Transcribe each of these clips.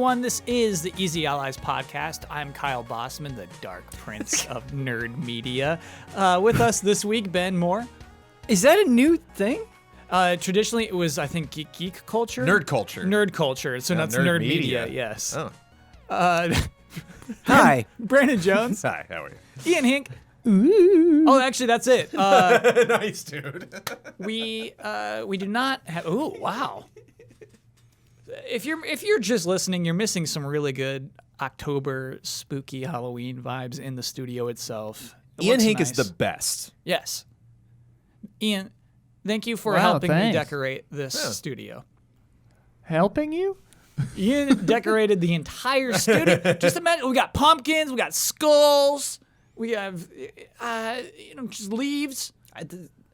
everyone. This is the Easy Allies podcast. I'm Kyle Bossman, the Dark Prince of Nerd Media. With us this week, Ben Moore. Is that a new thing? Traditionally, it was, I think, geek culture? Nerd culture. Nerd culture. So that's nerd media, yes. Oh. Hi. Brandon Jones. Hi, how are you? Ian Hink. Ooh. Oh, actually, that's it. Nice, dude. We do not have. Ooh, wow. If you're just listening, you're missing some really good October spooky Halloween vibes in the studio itself. Ian Hink is the best. Yes. Ian, thank you for Wow, helping me thanks. decorate this studio. Helping you? Ian decorated the entire studio. Just imagine, we got pumpkins, we got skulls, we have just leaves.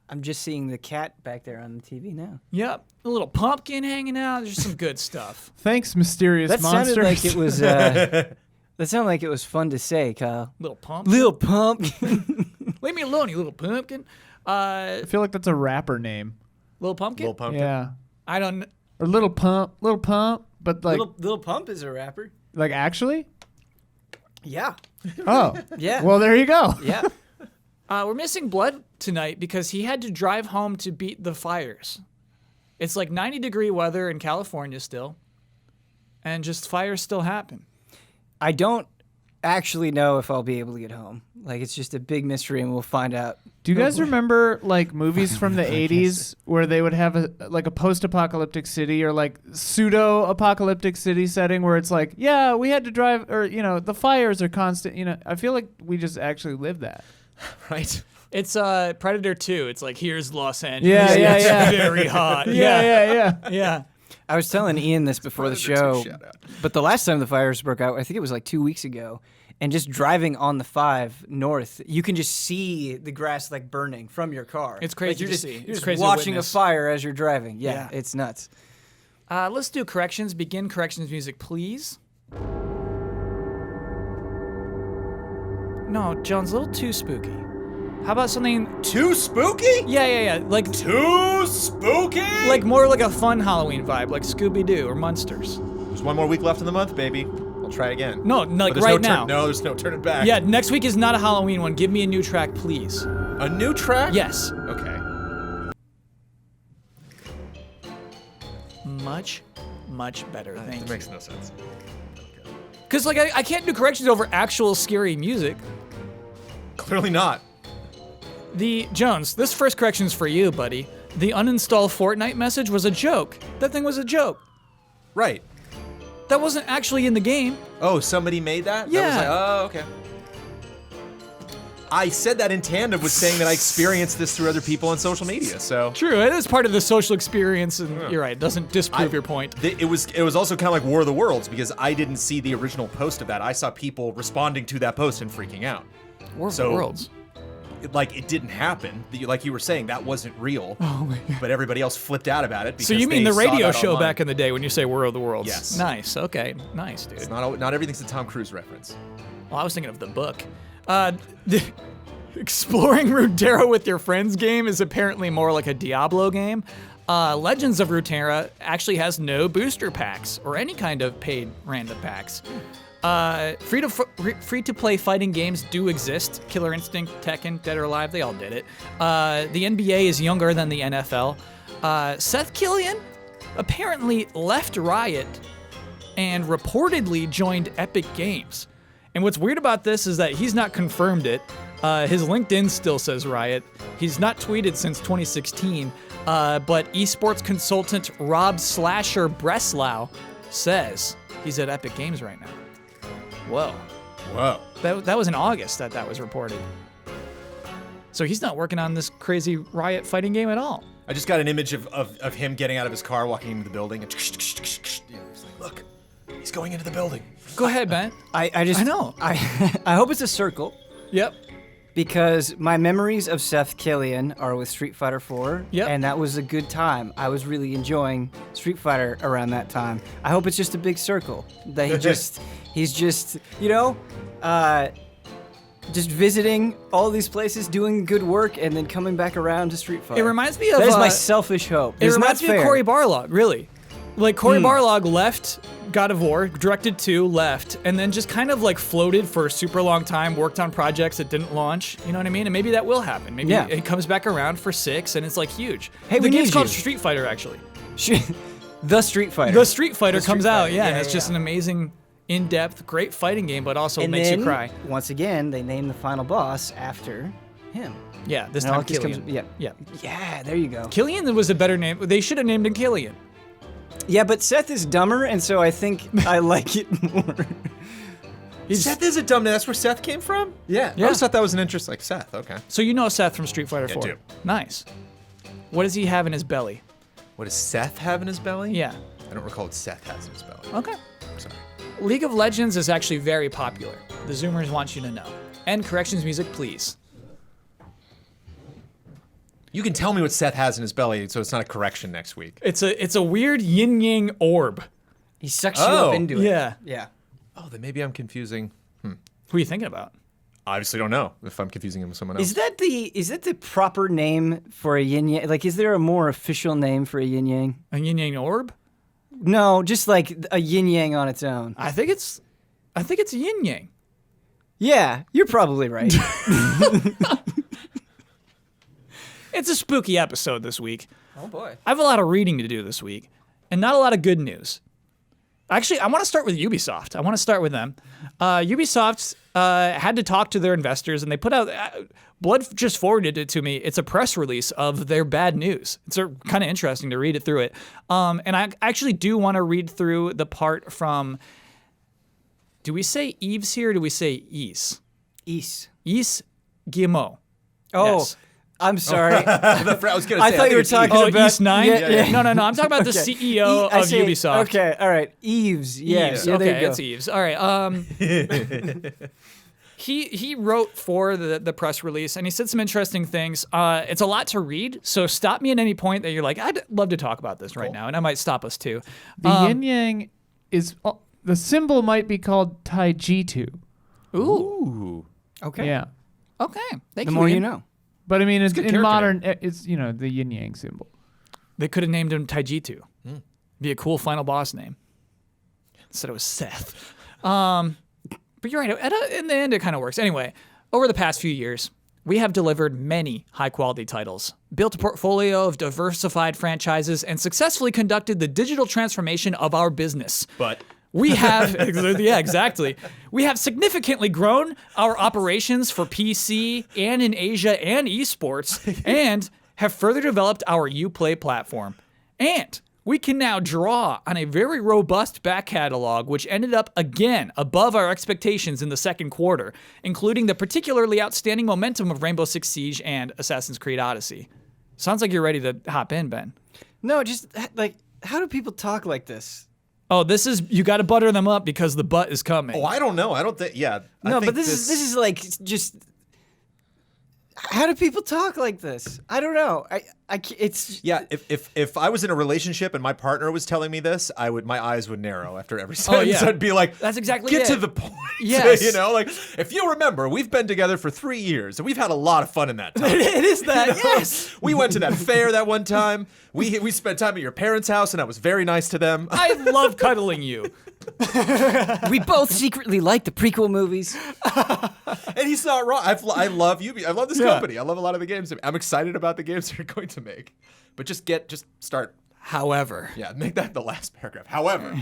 I'm just seeing the cat back there on the TV now. Yep, a little pumpkin hanging out. There's some good stuff. Thanks, mysterious That monsters. sounded like it was. That sounded like it was fun to say, Kyle. Little pumpkin. Little pumpkin. Leave me alone, you little pumpkin. I feel like that's a rapper name. Little pumpkin. Little pumpkin. Yeah. I don't. Or little pump, but like Little Pump is a rapper. like actually? Yeah. Oh. Yeah. Well, there you go. Yeah. We're missing Blood tonight because he had to drive home to beat the fires. It's like 90-degree weather in California still, and just fires still happen. I don't actually know if I'll be able to get home. Like, it's just a big mystery, and we'll find out. Do you guys remember like movies from the 80s where they would have a post-apocalyptic city or like pseudo-apocalyptic city setting where it's like, yeah, we had to drive, or the fires are constant. I feel like we just actually live that. Right. It's Predator 2. It's like, here's Los Angeles. Yeah. It's very hot. Yeah. I was telling Ian this before the show, Shoutout. but the last time the fires broke out, I think it was like 2 weeks ago, and just driving on the 5 north, you can just see the grass like burning from your car. It's crazy Like, you're to just, see. You're It's just crazy to watching a witness. fire as you're driving. Yeah, Yeah. it's nuts. Let's do corrections. Begin corrections music, please. No, Jones, a little too spooky. How about something? Too spooky? Yeah. Like Too spooky? like more like a fun Halloween vibe, like Scooby-Doo or Munsters. There's one more week left in the month, baby. I'll try again. No, like But there's right no now. No, there's no turning back. Yeah, next week is not a Halloween one. Give me a new track, please. A new track? Yes. Okay. Much better. Thank That you. makes no sense. Because like I can't do corrections over actual scary music. Clearly not. The Jones, this first correction's for you, buddy. The uninstall Fortnite message was a joke. That thing was a joke. Right. That wasn't actually in the game. Oh, somebody made that? Yeah. That was like, oh, okay. I said that in tandem with saying that I experienced this through other people on social media, so. True, it is part of the social experience, and you're right, it doesn't disprove your point. It was also kind of like War of the Worlds because I didn't see the original post of that. I saw people responding to that post and freaking out. War of So- Worlds. Like it didn't happen. Like you were saying, that wasn't real. Oh my God. But everybody else flipped out about it. Because So you mean they the saw radio that show online. back in the day when you say War of the Worlds? Yes. Nice, okay, nice, dude. It's not everything's a Tom Cruise reference. Well, I was thinking of the book. The Exploring Runeterra with your friends game is apparently more like a Diablo game. Legends of Runeterra actually has no booster packs or any kind of paid random packs. Free to play fighting games do exist. Killer Instinct, Tekken, Dead or Alive, they all did it. The NBA is younger than the NFL. Seth Killian apparently left Riot and reportedly joined Epic Games. And what's weird about this is that he's not confirmed it. His LinkedIn still says Riot. He's not tweeted since 2016, but esports consultant Rob Slasher Breslau says he's at Epic Games right now. Whoa. That was in August that was reported. So he's not working on this crazy Riot fighting game at all. I just got an image of him getting out of his car, walking into the building, and he's like, look, he's going into the building. Go ahead, Ben. I know. I hope it's a circle. Yep. Because my memories of Seth Killian are with Street Fighter 4, Yep. and that was a good time. I was really enjoying Street Fighter around that time. I hope it's just a big circle. That he's just, just visiting all these places, doing good work, and then coming back around to Street Fighter. It reminds me of... That is my selfish hope. It It's reminds not me of fair. Cory Barlog, really. Like Cory Barlog left God of War, directed 2, left, and then just kind of like floated for a super long time, worked on projects that didn't launch. You know what I mean? And maybe that will happen. Maybe it comes back around for 6 and it's like huge. Hey, the game's need called you. Street Fighter, actually. The Street Fighter. The Street Fighter The Street comes out, Fighter. and it's just an amazing, in-depth, great fighting game, but also and makes then, you cry. Once again, they name the final boss after him. Yeah, this And all time it just Killian. comes- yeah, there you go. Killian was a better name. They should have named him Killian. Yeah, but Seth is dumber, and so I think I like it more. Seth is a dumb name. That's where Seth came from? Yeah. I always thought that was an interest, like Seth. Okay. So you know Seth from Street Fighter 4. I do. Nice. What does he have in his belly? What does Seth have in his belly? Yeah. I don't recall what Seth has in his belly. Okay. Sorry. League of Legends is actually very popular. The Zoomers want you to know. And corrections music, please. You can tell me what Seth has in his belly, so it's not a correction next week. It's a weird yin-yang orb. He sucks you up into it. Yeah. Yeah. Oh, then maybe I'm confusing. Who are you thinking about? Obviously don't know if I'm confusing him with someone else. Is that the proper name for a yin yang? Like, is there a more official name for a yin yang? A yin-yang orb? No, just like a yin yang on its own. I think it's a yin-yang. Yeah, you're probably right. It's a spooky episode this week. Oh boy. I have a lot of reading to do this week, and not a lot of good news. Actually, I want to start with Ubisoft. I want to start with them. Ubisoft had to talk to their investors, and they put out. Blood just forwarded it to me. It's a press release of their bad news. It's kind of interesting to read it through it. And I actually do want to read through the part from. Do we say Yves here or do we say Yves? East. Yves Guillemot. Oh, Yes. I'm sorry. I was gonna say, I thought you were think it's Eve. talking Oh, about East 9? Yeah. No. I'm talking about the CEO I of say- Ubisoft. Okay, all right. Eves. Yes. Yves. Yeah, Okay, there you go. it's Yves. All right. He wrote for the press release, and he said some interesting things. It's a lot to read, so stop me at any point that you're like, I'd love to talk about this right now, and I might stop us too. The yin yang is the symbol might be called Taijitu. Ooh. Ooh. Okay. Yeah, Okay. Thank The you. more you Ian. know. but I mean, in character modern, it's the yin yang symbol. They could have named him Taijitu. Be a cool final boss name. Instead it was Seth. But you're right. In the end, it kind of works. Anyway, over the past few years, we have delivered many high-quality titles, built a portfolio of diversified franchises, and successfully conducted the digital transformation of our business. But We have, yeah, exactly. We have significantly grown our operations for PC and in Asia and esports, and have further developed our Uplay platform. And we can now draw on a very robust back catalog, which ended up again above our expectations in the second quarter, including the particularly outstanding momentum of Rainbow Six Siege and Assassin's Creed Odyssey. Sounds like you're ready to hop in, Ben. No, just like, how do people talk like this? Oh, you got to butter them up because the butt is coming. I don't know. I don't think. Yeah. No, but this is like just. How do people talk like this? I don't know. It's Yeah, if I was in a relationship and my partner was telling me this, my eyes would narrow after every sentence. yeah. I'd be like, That's exactly get it. to the point. Yes. You know, like if you remember, we've been together for 3 years and we've had a lot of fun in that time. It is that, yes. We went to that fair that one time. We spent time at your parents' house and I was very nice to them. I love cuddling you. we both secretly like the prequel movies. And he's not wrong. I love Ubi. I love this company. I love a lot of the games. I'm excited about the games they're going to make. But just start. However, Yeah, make that the last paragraph. However,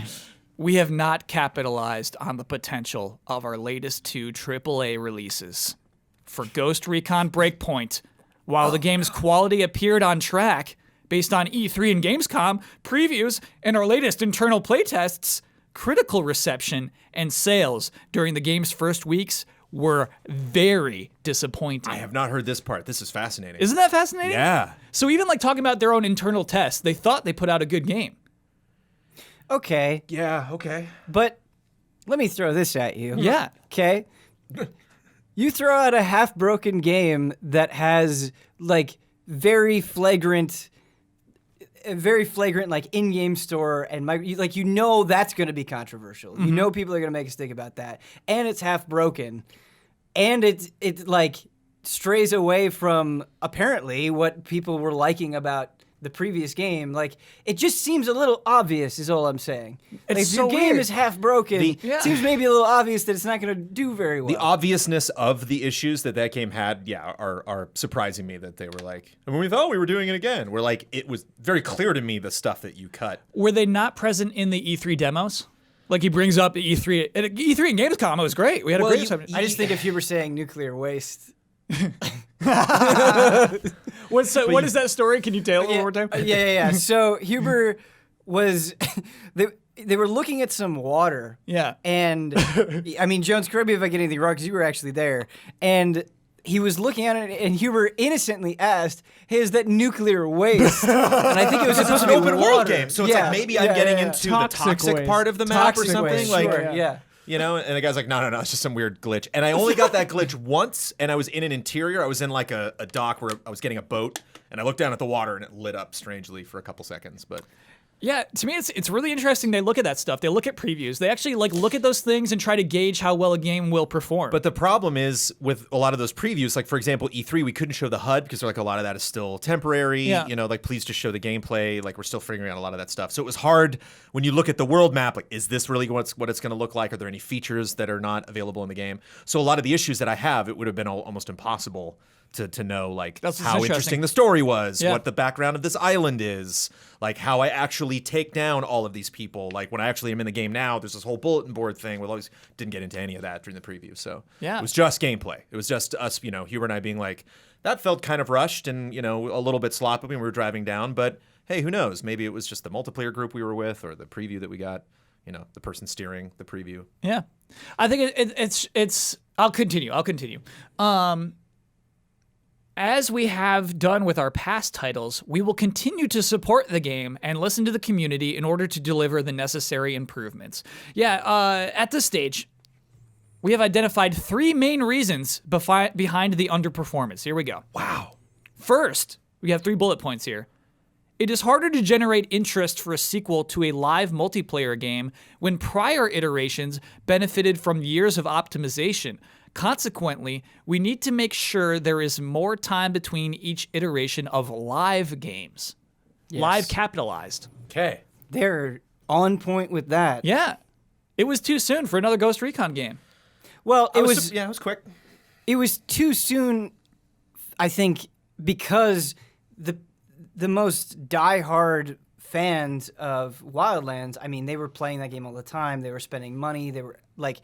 we have not capitalized on the potential of our latest 2 AAA releases. For Ghost Recon Breakpoint, while the game's quality appeared on track based on E3 and Gamescom previews and our latest internal playtests, critical reception and sales during the game's first weeks were very disappointing. I have not heard this part. This is fascinating. Isn't that fascinating? Yeah. So even like talking about their own internal tests, they thought they put out a good game. Okay, Yeah, okay. but let me throw this at you. Yeah. Okay. You throw out a half-broken game that has like very flagrant like in-game store and you know that's going to be controversial. You know people are going to make a stink about that, and it's half broken, and it like strays away from apparently what people were liking about the previous game. Like, it just seems a little obvious is all I'm saying. Like, if so your game weird. is half broken, it seems maybe a little obvious that it's not going to do very well. The obviousness of the issues that game had, are surprising me that they were like, and when we thought we were doing it again, we're like, it was very clear to me the stuff that you cut. Were they not present in the E3 demos? Like he brings up the E3 and Gamescom. It was great. We had a great time. I just think if you were saying nuclear waste. What is that story? Can you tell it one more time? Yeah. So Huber was they were looking at some water. Yeah. And I mean, Jones, correct me if I get anything wrong because you were actually there. And he was looking at it, and Huber innocently asked, "Hey, is that nuclear waste?" And I think it was supposed to be open water. world game, so it's like maybe I'm getting into Toxic the toxic waste. part of the map or Toxic something. waste, Like, sure, yeah. you know, and the guy's like, no, it's just some weird glitch. And I only got that glitch once, and I was in an interior. I was in like a dock where I was getting a boat, and I looked down at the water, and it lit up strangely for a couple seconds. But Yeah, to me, it's really interesting. They look at that stuff. They look at previews. They actually look at those things and try to gauge how well a game will perform. the problem is with a lot of those previews, like for example, E3, we couldn't show the HUD because like a lot of that is still temporary. Yeah. You know, like please just show the gameplay. Like we're still figuring out a lot of that stuff. So it was hard when you look at the world map. Like, is this really what it's going to look like? Are there any features that are not available in the game? So a lot of the issues that I have, it would have been almost impossible to know like That's how interesting. interesting the story was, Yeah. what the background of this island is, like how I actually take down all of these people. Like when I actually am in the game now, there's this whole bulletin board thing. We always didn't get into any of that during the preview. So Yeah. it was just gameplay. It was just us, Huber and I being like, that felt kind of rushed and, a little bit sloppy when we were driving down. But hey, who knows? Maybe it was just the multiplayer group we were with or the preview that we got, the person steering the preview. yeah, I think it's. I'll continue. As we have done with our past titles, we will continue to support the game and listen to the community in order to deliver the necessary improvements. Yeah, at this stage, we have identified 3 main reasons behind the underperformance. Here we go. Wow. First, we have 3 bullet points here. It is harder to generate interest for a sequel to a live multiplayer game when prior iterations benefited from years of optimization. Consequently, we need to make sure there is more time between each iteration of live games. Yes. Live capitalized. Okay. They're on point with that. Yeah. It was too soon for another Ghost Recon game. Well, it It was was quick. It was too soon, I think, because the most diehard fans of Wildlands, I mean, they were playing that game all the time. They were spending money. They were like,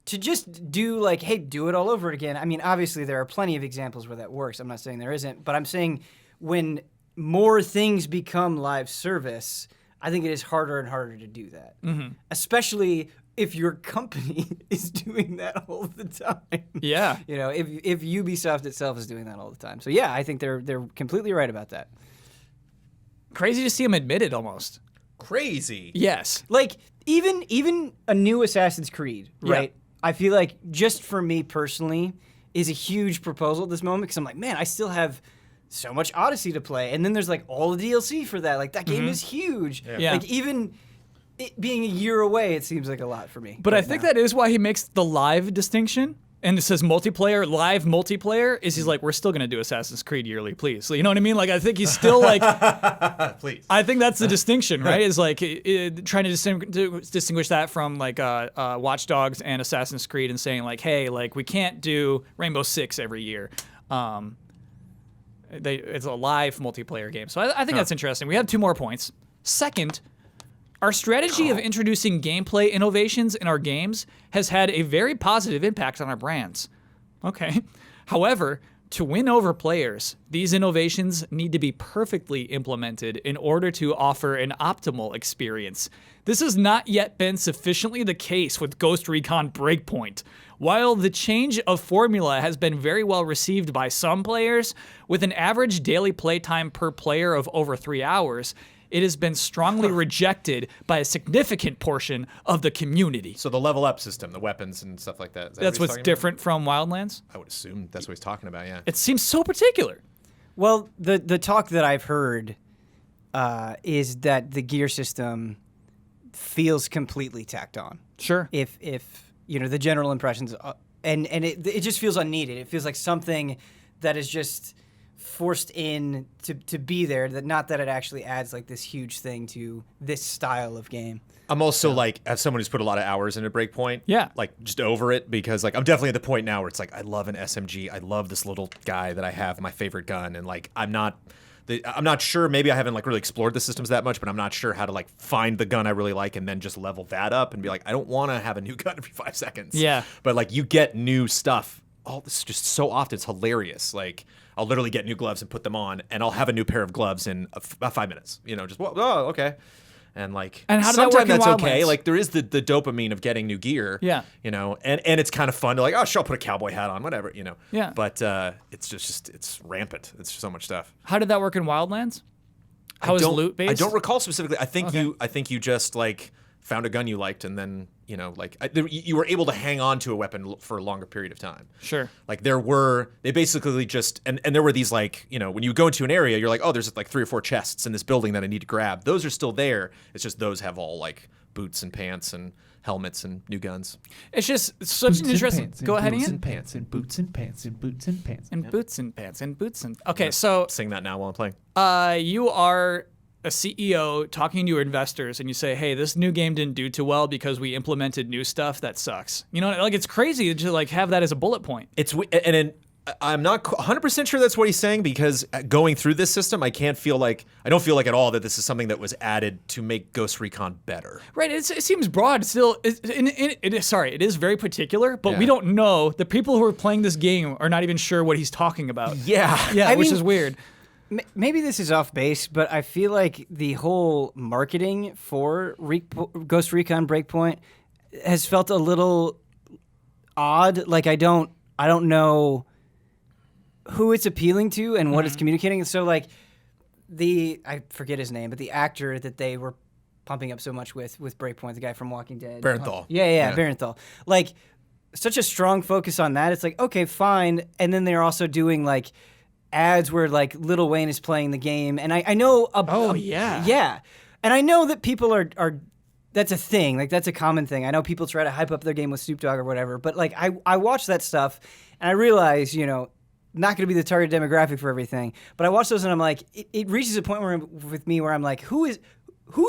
to just do like, hey, do it all over again. I mean, obviously there are plenty of examples where that works. I'm not saying there isn't, but I'm saying when more things become live service, I think it is harder and harder to do that. Mm-hmm. Especially if your company is doing that all the time. Yeah. If Ubisoft itself is doing that all the time. So yeah, I think they're completely right about that. Crazy to see them admit it almost. Crazy. Yes. Like even a new Assassin's Creed, right? Yeah. I feel like just for me personally is a huge proposal at this moment because I'm like, man, I still have so much Odyssey to play, and then there's like all the DLC for that. Like that game is huge. Yeah. Like even it being a year away, it seems like a lot for me. But I right think now. that is why he makes the live distinction. And it says multiplayer, live multiplayer, is he's like, we're still going to do Assassin's Creed yearly, please. So, you know what I mean? Like, I think he's still like, Please. I think that's the distinction, right? Is like trying to distinguish that from like Watch Dogs and Assassin's Creed and saying like, hey, like we can't do Rainbow Six every year. It's a live multiplayer game. So I think that's interesting. We have 2 more points. Second, our strategy of introducing gameplay innovations in our games has had a very positive impact on our brands. Okay. However, to win over players, these innovations need to be perfectly implemented in order to offer an optimal experience. This has not yet been sufficiently the case with Ghost Recon Breakpoint. While the change of formula has been very well received by some players, with an average daily playtime per player of over 3 hours, it has been strongly rejected by a significant portion of the community. So the level up system, the weapons and stuff like that. Is that That's what he's what's talking different from Wildlands. about? I would assume that's what he's talking about, yeah. It seems so particular. Well, the talk that I've heard is that the gear system feels completely tacked on. Sure. If the general impressions and it just feels unneeded. It feels like something that is just forced in to be there. That not that it actually adds like this huge thing to this style of game. I'm also like, as someone who's put a lot of hours into Breakpoint, Yeah. like just over it because like I'm definitely at the point now where it's like I love an SMG. I love this little guy that I have, my favorite gun, and like I'm not sure. Maybe I haven't like really explored the systems that much, but I'm not sure how to like find the gun I really like and then just level that up and be like, I don't want to have a new gun every 5 seconds. Yeah. But like you get new stuff. Oh, this is just so often. It's hilarious. Like I'll literally get new gloves and put them on, and I'll have a new pair of gloves in about 5 minutes. You know, just oh, okay. And like, And how did that work sometimes in that's okay. Wildlands? Like there is the dopamine of getting new gear. Yeah. You know, and it's kind of fun to like, oh, sure, I'll put a cowboy hat on, whatever. You know. Yeah. But it's just it's rampant. It's so much stuff. How did that work in Wildlands? How is loot based? I don't recall specifically. I think Okay. you just like found a gun you liked, and then you know like you were able to hang on to a weapon for a longer period of time. Sure. Like they basically just and there were these like, you know, when you go into an area, you're like, oh, there's like 3 or 4 chests in this building that I need to grab. Those are still there. It's just those have all like boots and pants and helmets and new guns. It's just such an interesting. Go ahead, Boots Ian. and pants and boots and pants and boots and pants. And boots and pants and boots and. Okay, so Sing that now while I'm playing. you are a CEO talking to your investors, and you say, "Hey, this new game didn't do too well because we implemented new stuff that sucks." You know, like it's crazy to like have that as a bullet point. I'm not 100% sure that's what he's saying because going through this system, I don't feel like at all that this is something that was added to make Ghost Recon better. Right. It seems broad. Still, it is very particular, but we Yeah. don't know. The people who are playing this game are not even sure what he's talking about. Yeah. Yeah, which mean- is weird. Maybe this is off base, but I feel like the whole marketing for Ghost Recon Breakpoint has felt a little odd. Like I don't know who it's appealing to and what it's communicating. So like I forget his name, but the actor that they were pumping up so much with Breakpoint, the guy from Walking Dead. Barenthal. Yeah, Barenthal. Like such a strong focus on that. It's like, okay, fine. And then they're also doing like ads where like Lil Wayne is playing the game. And I know Yeah. Yeah. And I know that people are that's a thing. Like that's a common thing. I know people try to hype up their game with Snoop Dogg or whatever, but like I watch that stuff and I realize, you know, not going to be the target demographic for everything. But I watch those and I'm like, it reaches a point where I'm like, who is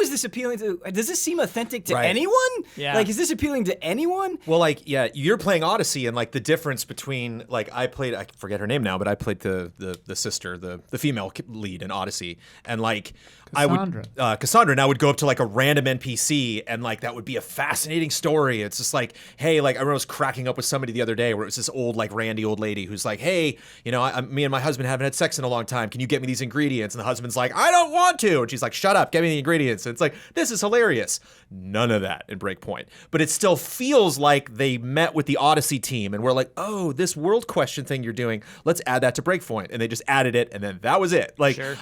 this appealing to? Does this seem authentic to Right. anyone? Yeah. Like, is this appealing to anyone? Well, like, yeah, you're playing Odyssey, and like the difference between like I forget her name now, but I played the sister, the female lead in Odyssey, and like Cassandra. Cassandra, and I would go up to like a random NPC, and like that would be a fascinating story. It's just like, hey, like I remember I was cracking up with somebody the other day where it was this old like randy old lady who's like, hey, you know, me and my husband haven't had sex in a long time. Can you get me these ingredients? And the husband's like, I don't want to, and she's like, shut up, get me the ingredients. And it's like, this is hilarious. None of that in Breakpoint. But it still feels like they met with the Odyssey team and we're like, oh, this world question thing you're doing, let's add that to Breakpoint. And they just added it, and then that was it. Like, Sure.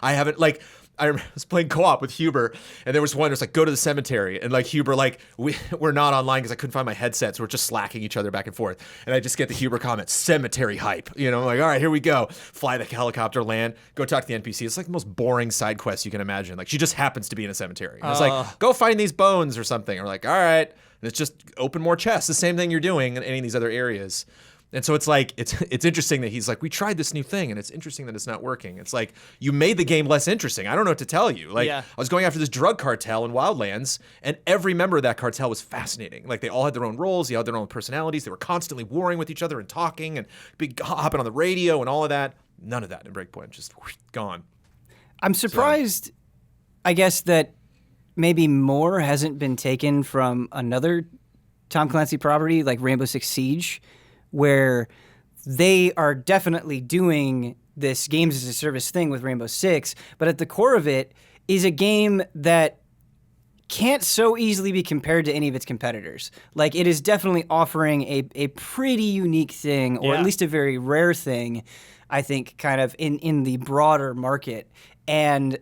I was playing co-op with Huber, and there was one that's like, go to the cemetery. And like Huber, like, we're not online because I couldn't find my headset, so we're just slacking each other back and forth. And I just get the Huber comment, cemetery hype. You know, I'm like, all right, here we go. Fly the helicopter, land, go talk to the NPC. It's like the most boring side quest you can imagine. Like, she just happens to be in a cemetery. And it's like, go find these bones or something. Or like, all right. And it's just open more chests. The same thing you're doing in any of these other areas. And so it's like, it's interesting that he's like, we tried this new thing and it's interesting that it's not working. It's like, you made the game less interesting. I don't know what to tell you. Like, Yeah. I was going after this drug cartel in Wildlands, and every member of that cartel was fascinating. Like, they all had their own roles, they all had their own personalities. They were constantly warring with each other and talking and hopping on the radio and all of that. None of that in Breakpoint. Just gone. I'm surprised, I guess, that maybe more hasn't been taken from another Tom Clancy property like Rainbow Six Siege, where they are definitely doing this games as a service thing with Rainbow Six, but at the core of it is a game that can't so easily be compared to any of its competitors. Like, it is definitely offering a pretty unique thing, or Yeah. at least a very rare thing, I think, kind of in the broader market. And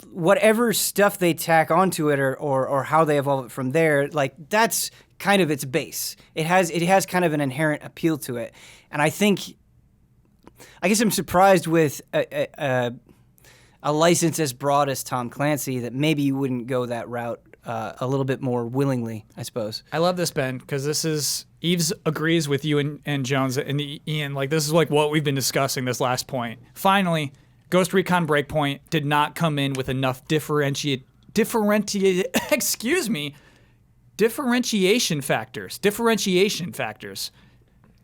whatever stuff they tack onto it or how they evolve it from there, like, that's kind of its base. It has kind of an inherent appeal to it. And I guess I'm surprised with a license as broad as Tom Clancy that maybe you wouldn't go that route a little bit more willingly, I suppose. I love this, Ben, because this is Eves agrees with you and Jones and Ian. Like, this is like what we've been discussing this last point. Finally, Ghost Recon Breakpoint did not come in with enough differentiation factors.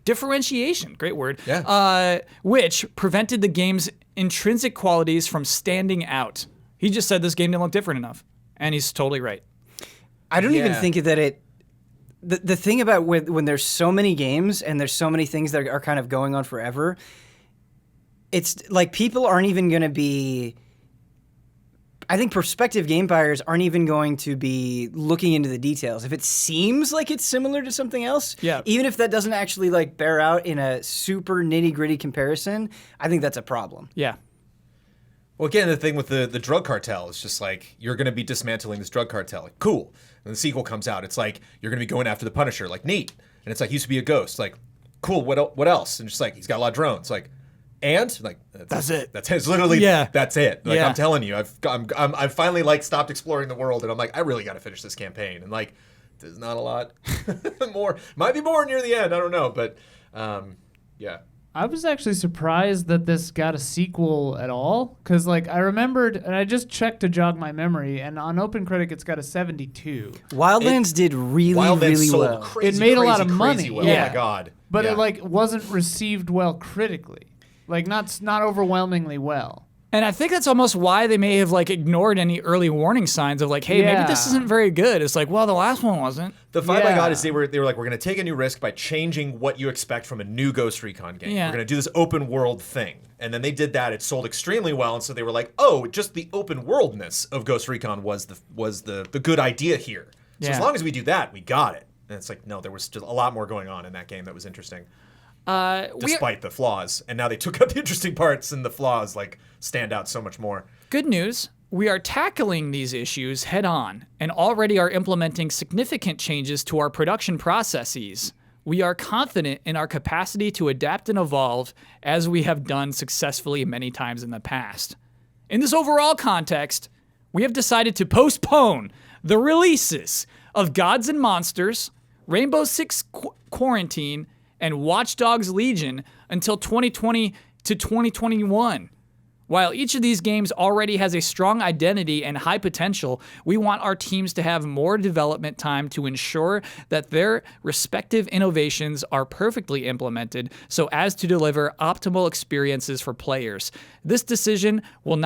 Differentiation, great word. Yeah. Which prevented the game's intrinsic qualities from standing out. He just said this game didn't look different enough, and he's totally right. I don't even Yeah. think that it. The thing about when there's so many games and there's so many things that are kind of going on forever, it's like people aren't even going to be. I think prospective game buyers aren't even going to be looking into the details. If it seems like it's similar to something else, Yeah. even if that doesn't actually like bear out in a super nitty-gritty comparison, I think that's a problem. Yeah. Well, again, the thing with the drug cartel is just like, you're going to be dismantling this drug cartel. Like, cool. And the sequel comes out. It's like, you're going to be going after the Punisher. Like, neat. And it's like, he used to be a ghost. Like, cool. What else? And just like, he's got a lot of drones. Like, and like, That's it. It's literally, Yeah. that's it. Like, Yeah. I'm telling you, I've finally like stopped exploring the world, and I'm like, I really got to finish this campaign. And like, there's not a lot more. Might be more near the end. I don't know, but yeah. I was actually surprised that this got a sequel at all, because like I remembered, and I just checked to jog my memory, and on OpenCritic it's got a 72. Wildlands did really, Wildlands really sold well. crazy, It made a lot crazy, of money, crazy well. yeah. Oh my god. But Yeah. it like wasn't received well critically, like not overwhelmingly well. And I think that's almost why they may have like ignored any early warning signs of like, hey, maybe this Yeah. isn't very good. It's like, well, the last one wasn't. The vibe I got Yeah. is they were like, we're going to take a new risk by changing what you expect from a new Ghost Recon game. Yeah. We're going to do this open world thing. And then they did that. It sold extremely well. And so they were like, oh, just the open worldness of Ghost Recon was the good idea here. So Yeah. as long as we do that, we got it. And it's like, no, there was just a lot more going on in that game that was interesting, despite the flaws. And now they took out the interesting parts, and the flaws like stand out so much more. Good news. We are tackling these issues head on and already are implementing significant changes to our production processes. We are confident in our capacity to adapt and evolve as we have done successfully many times in the past. In this overall context, we have decided to postpone the releases of Gods and Monsters, Rainbow Six Quarantine, and Watch Dogs Legion until 2020 to 2021. While each of these games already has a strong identity and high potential, we want our teams to have more development time to ensure that their respective innovations are perfectly implemented so as to deliver optimal experiences for players. This decision will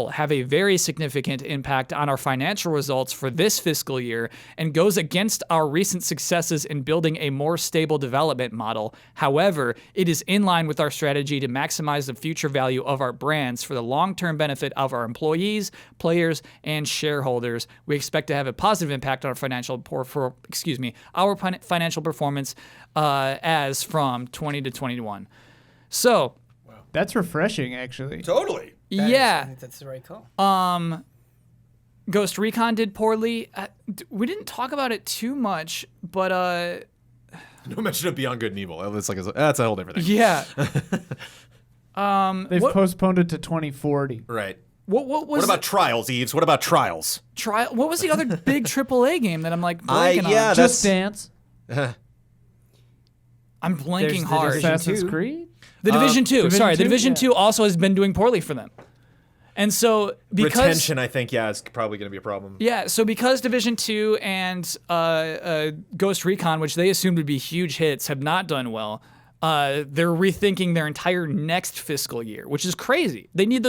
have a very significant impact on our financial results for this fiscal year and goes against our recent successes in building a more stable development model. However, it is in line with our strategy to maximize the future value of our brands for the long-term benefit of our employees, players, and shareholders. We expect to have a positive impact on our financial performance as from 20 to 21. So, That's refreshing, actually. Totally. I think that's the right call. Ghost Recon did poorly. We didn't talk about it too much, but No mention of Beyond Good and Evil. It's like that's a whole different thing. yeah. They've what- postponed it to 2040. Right. What was What about Trials, Eves? What about Trials? Trial? What was the other big AAA game that I'm like I- blanking yeah, on? that's- Just Dance. I'm blanking There's the hard. Division Assassin's 2. Creed. The Division 2. Division Sorry, the 2? Division Yeah. 2 also has been doing poorly for them. And so because Retention, I think, is probably going to be a problem. Yeah, so because Division 2 and Ghost Recon, which they assumed would be huge hits, have not done well, they're rethinking their entire next fiscal year, which is crazy. They need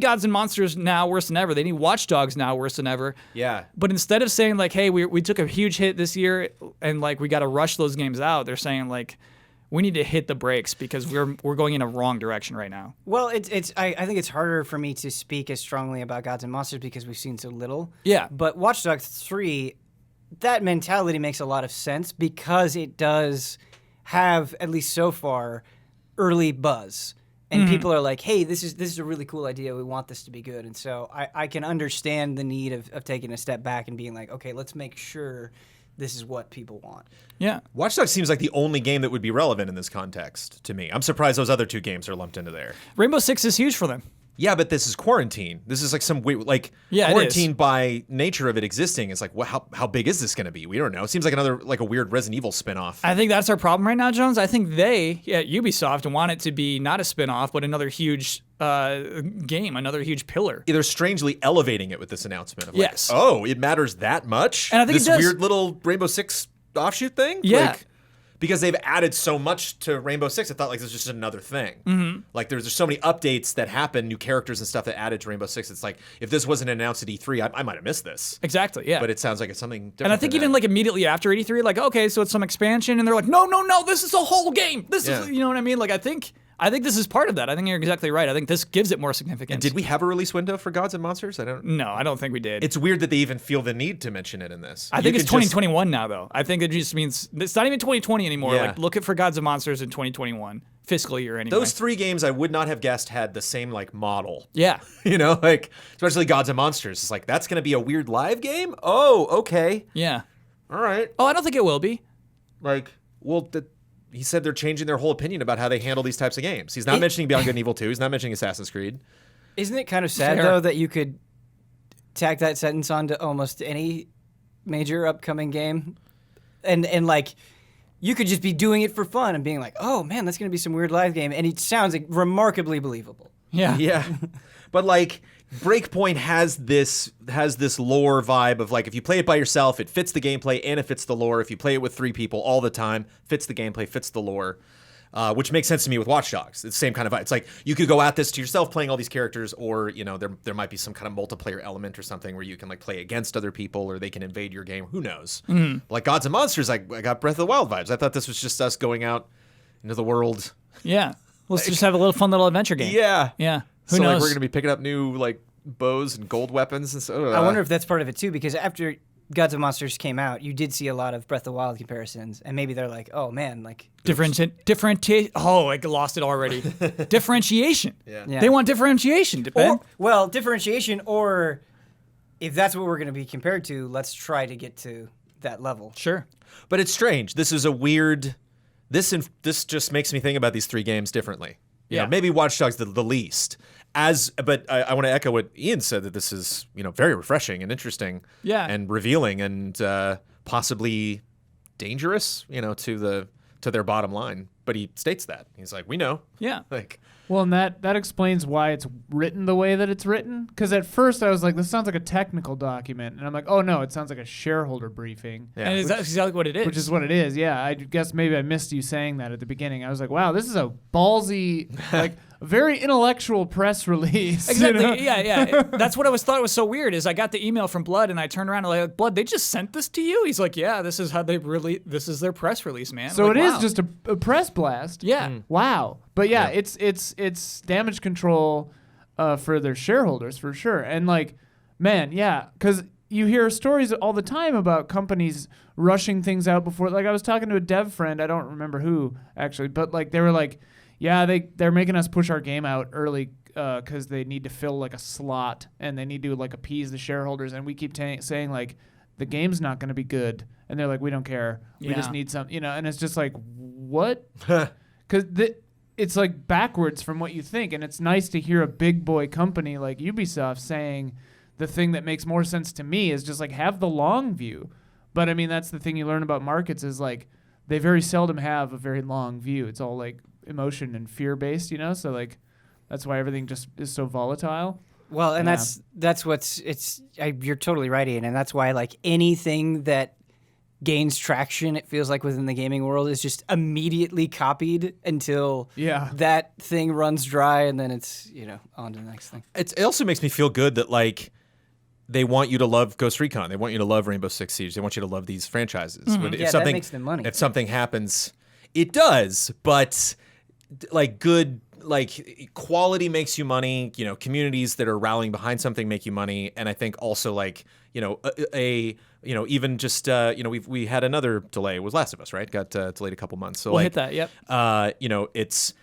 Gods and Monsters now worse than ever. They need Watch Dogs now worse than ever. Yeah. But instead of saying like, hey, we took a huge hit this year and like we got to rush those games out, they're saying like, we need to hit the brakes because we're going in a wrong direction right now. Well, I think it's harder for me to speak as strongly about Gods and Monsters because we've seen so little. Yeah. But Watch Dogs 3, that mentality makes a lot of sense because it does have, at least so far, early buzz. And people are like, hey, this is a really cool idea. We want this to be good. And so I can understand the need of taking a step back and being like, okay, let's make sure this is what people want. Yeah. Watch Dogs seems like the only game that would be relevant in this context to me. I'm surprised those other two games are lumped into there. Rainbow Six is huge for them. Yeah, but this is quarantine. This is like some weird, like Yeah, it quarantine is. by nature of it existing. It's like, how big is this going to be? We don't know. It seems like another like a weird Resident Evil spinoff. I think that's our problem right now, Jones. I think Ubisoft, want it to be not a spin-off, but another huge game, another huge pillar. They're strangely elevating it with this announcement. Of like, Yes. oh, it matters that much. And I think this it does. weird little Rainbow Six offshoot thing. Yeah. Like, because they've added so much to Rainbow Six, I thought like this was just another thing. Mm-hmm. Like there's so many updates that happen, new characters and stuff that added to Rainbow Six. It's like if this wasn't announced at E3, I might have missed this. Exactly, yeah. But it sounds like it's something different. And I think than even that. like immediately after 83, like, okay, so it's some expansion, and they're like, no, this is a whole game. This is, you know what I mean? Like, I think this is part of that. I think you're exactly right. I think this gives it more significance. Did we have a release window for Gods and Monsters? No, I don't think we did. It's weird that they even feel the need to mention it in this. I think it's 2021 now, though. I think it just means it's not even 2020 anymore. Yeah. Like, look at for Gods and Monsters in 2021 fiscal year anyway. Those 3 games I would not have guessed had the same like model. Yeah. You know, like especially Gods and Monsters. It's like that's going to be a weird live game. Oh, okay, Yeah. all right. Oh, I don't think it will be. Like, well, he said they're changing their whole opinion about how they handle these types of games. He's not mentioning Beyond Good and Evil 2. He's not mentioning Assassin's Creed. Isn't it kind of sad Fair. though that you could tack that sentence onto almost any major upcoming game, and like you could just be doing it for fun and being like, oh man, that's gonna be some weird live game, and it sounds like remarkably believable. Yeah. Yeah, but like Breakpoint has this lore vibe of like if you play it by yourself, it fits the gameplay and it fits the lore. If you play it with 3 people all the time, fits the gameplay, fits the lore. Which makes sense to me with Watch Dogs. It's the same kind of vibe. It's like you could go at this to yourself playing all these characters, or you know there might be some kind of multiplayer element or something where you can like play against other people, or they can invade your game. Who knows? Like Gods and Monsters, I got Breath of the Wild vibes. I thought this was just us going out into the world. Yeah. Let's just have a little fun little adventure game. Yeah, Yeah. Who so knows? like we're gonna be picking up new like bows and gold weapons and so. I wonder if that's part of it too, because after Gods of Monsters came out, you did see a lot of Breath of the Wild comparisons, and maybe they're like, oh man, like differentiate. Oh, I lost it already. Differentiation. Yeah. They want differentiation. Ben. Differentiation, or if that's what we're going to be compared to, let's try to get to that level. Sure. But it's strange. This is a weird. This just makes me think about these 3 games differently. You know, maybe Watch Dogs the least. But I want to echo what Ian said, that this is very refreshing and interesting. Yeah. And revealing and possibly dangerous. To their bottom line. But he states that he's like, we know. Yeah. Like. Well, and that explains why it's written the way that it's written. Because at first I was like, this sounds like a technical document. And I'm like, oh, no, it sounds like a shareholder briefing. Yeah. And that's exactly what it is. Which is what it is, yeah. I guess maybe I missed you saying that at the beginning. I was like, wow, this is a ballsy, like, very intellectual press release. Exactly. You know? Yeah. That's what I thought was so weird. Is I got the email from Blood and I turned around and like, Blood, they just sent this to you. He's like, yeah, this is how they this is their press release, man. So like, it is wow. just a press blast. Yeah. Wow. But yeah, it's damage control for their shareholders for sure. And like, man, yeah, because you hear stories all the time about companies rushing things out before. Like I was talking to a dev friend, I don't remember who actually, but like they were like, yeah, they're making us push our game out early because they need to fill like a slot and they need to like appease the shareholders. And we keep saying like the game's not going to be good, and they're like, we don't care, we just need some, and it's just like what? Because it's like backwards from what you think, and it's nice to hear a big boy company like Ubisoft saying the thing that makes more sense to me is just like have the long view. But I mean that's the thing you learn about markets is like they very seldom have a very long view. It's all like emotion and fear based, so like that's why everything just is so volatile. Well, and that's what's you're totally right, Ian, and that's why like anything that gains traction, it feels like within the gaming world, is just immediately copied until that thing runs dry, and then it's on to the next thing. It also makes me feel good that like they want you to love Ghost Recon, they want you to love Rainbow Six Siege, they want you to love these franchises. Mm-hmm. That makes them money. If something happens, it does, but like good. Like quality makes you money, communities that are rallying behind something make you money, and I think also like even just we had another delay. It was Last of Us, right? Got delayed a couple months. So We'll like hit that. Yep. it's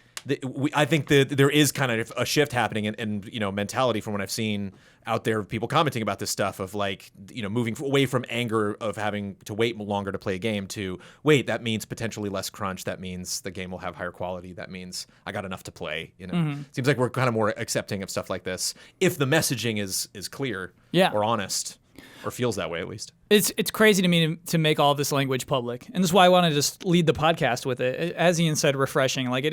I think that there is kind of a shift happening in mentality from what I've seen out there, people commenting about this stuff of like, moving away from anger of having to wait longer to play a game to wait, that means potentially less crunch. That means the game will have higher quality. That means I got enough to play. Seems like we're kind of more accepting of stuff like this if the messaging is clear or honest. Or feels that way, at least. It's crazy to me to make all this language public, and this is why I want to just lead the podcast with it. As Ian said, refreshing. Like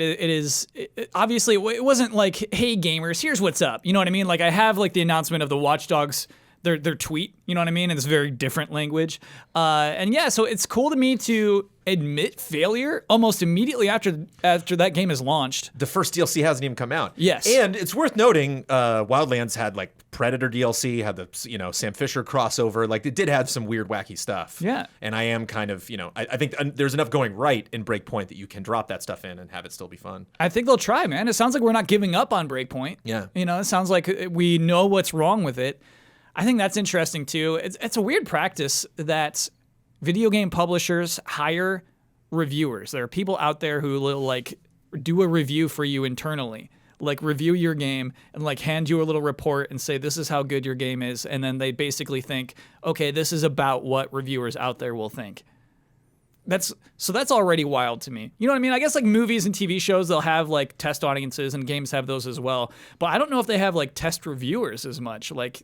obviously it wasn't like, hey gamers, here's what's up. You know what I mean? Like I have like the announcement of the Watch Dogs, their tweet. You know what I mean? And it's very different language. So it's cool to me to admit failure almost immediately after that game is launched. The first DLC hasn't even come out. Yes, and it's worth noting, Wildlands had like Predator DLC, had the Sam Fisher crossover. Like it did have some weird, wacky stuff. Yeah, and I am kind of I think there's enough going right in Breakpoint that you can drop that stuff in and have it still be fun. I think they'll try, man. It sounds like we're not giving up on Breakpoint. Yeah, it sounds like we know what's wrong with it. I think that's interesting too. It's a weird practice that video game publishers hire reviewers. There are people out there who will like do a review for you internally, like review your game and like hand you a little report and say this is how good your game is, and then they basically think, okay, this is about what reviewers out there will think. That's already wild to me. You know what I mean? I guess like movies and TV shows, they'll have like test audiences, and games have those as well. But I don't know if they have like test reviewers as much. Like,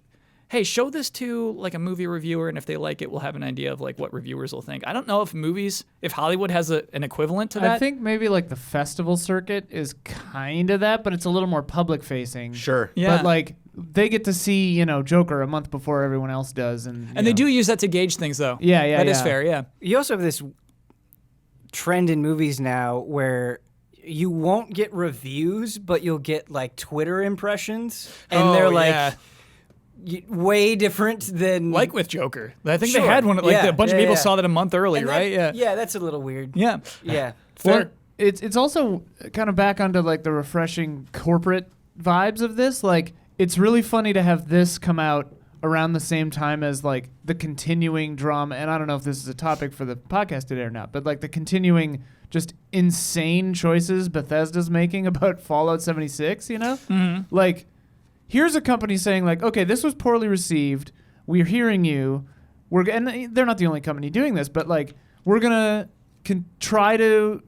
hey, show this to like a movie reviewer, and if they like it, we'll have an idea of like what reviewers will think. I don't know if Hollywood has an equivalent to that. I think maybe like the festival circuit is kind of that, but it's a little more public facing. Sure. Yeah. But like they get to see, Joker a month before everyone else does. And they do use that to gauge things though. Yeah. That is fair, yeah. You also have this trend in movies now where you won't get reviews, but you'll get like Twitter impressions. And they're like... way different than like with Joker. I think Sure. they had one. Like a bunch of people yeah. saw that a month early, And right? Yeah, that's a little weird. Yeah. Yeah. Fair. Well, it's also kind of back onto like the refreshing corporate vibes of this. Like it's really funny to have this come out around the same time as like the continuing drama. And I don't know if this is a topic for the podcast today or not, but like the continuing just insane choices Bethesda's making about Fallout 76. Like. Here's a company saying like, okay, this was poorly received. We're hearing you. And they're not the only company doing this, but like we're gonna try to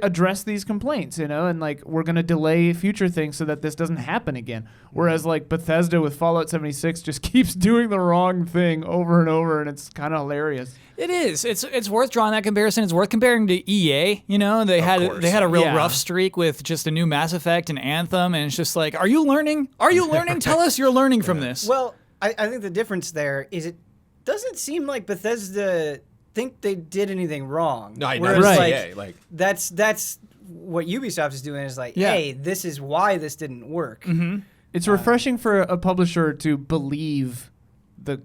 address these complaints, and like we're gonna delay future things so that this doesn't happen again. Whereas like Bethesda with Fallout 76 just keeps doing the wrong thing over and over, and it's kind of hilarious. It is. It's worth drawing that comparison. It's worth comparing to EA. They had a real rough streak with just a new Mass Effect and Anthem, and it's just like, are you learning? Are you learning? Tell us you're learning from this. Well, I think the difference there is it doesn't seem like Bethesda think they did anything wrong. No, I Whereas, know. like that's what Ubisoft is doing is like, Yeah. hey, this is why this didn't work. Mm-hmm. It's refreshing for a publisher to believe the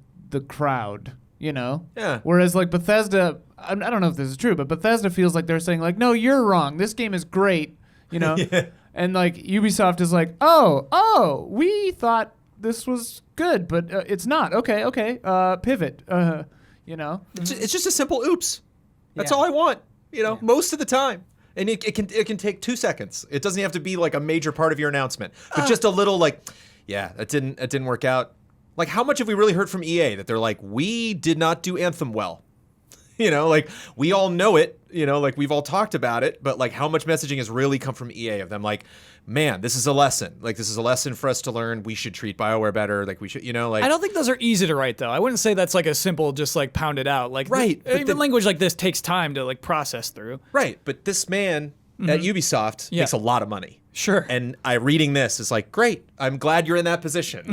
crowd. Yeah. Whereas like Bethesda, I don't know if this is true, but Bethesda feels like they're saying like, no, you're wrong. This game is great, Yeah. And like Ubisoft is like, oh, we thought this was good, but it's not. Okay, pivot. It's just a simple oops. That's Yeah. all I want. Most of the time. And it can take 2 seconds. It doesn't have to be like a major part of your announcement, but just a little like, yeah, that didn't work out. Like, how much have we really heard from EA that they're like, we did not do Anthem well? Like, we all know it, like, we've all talked about it, but, like, how much messaging has really come from EA of them, like, man, this is a lesson. Like, this is a lesson for us to learn. We should treat BioWare better. Like, we should, like... I don't think those are easy to write, though. I wouldn't say that's, like, a simple, just, like, pound it out. Like, right. Even language like this takes time to, like, process through. Right, but this man at Ubisoft makes a lot of money. Sure. And reading this is like, great. I'm glad you're in that position.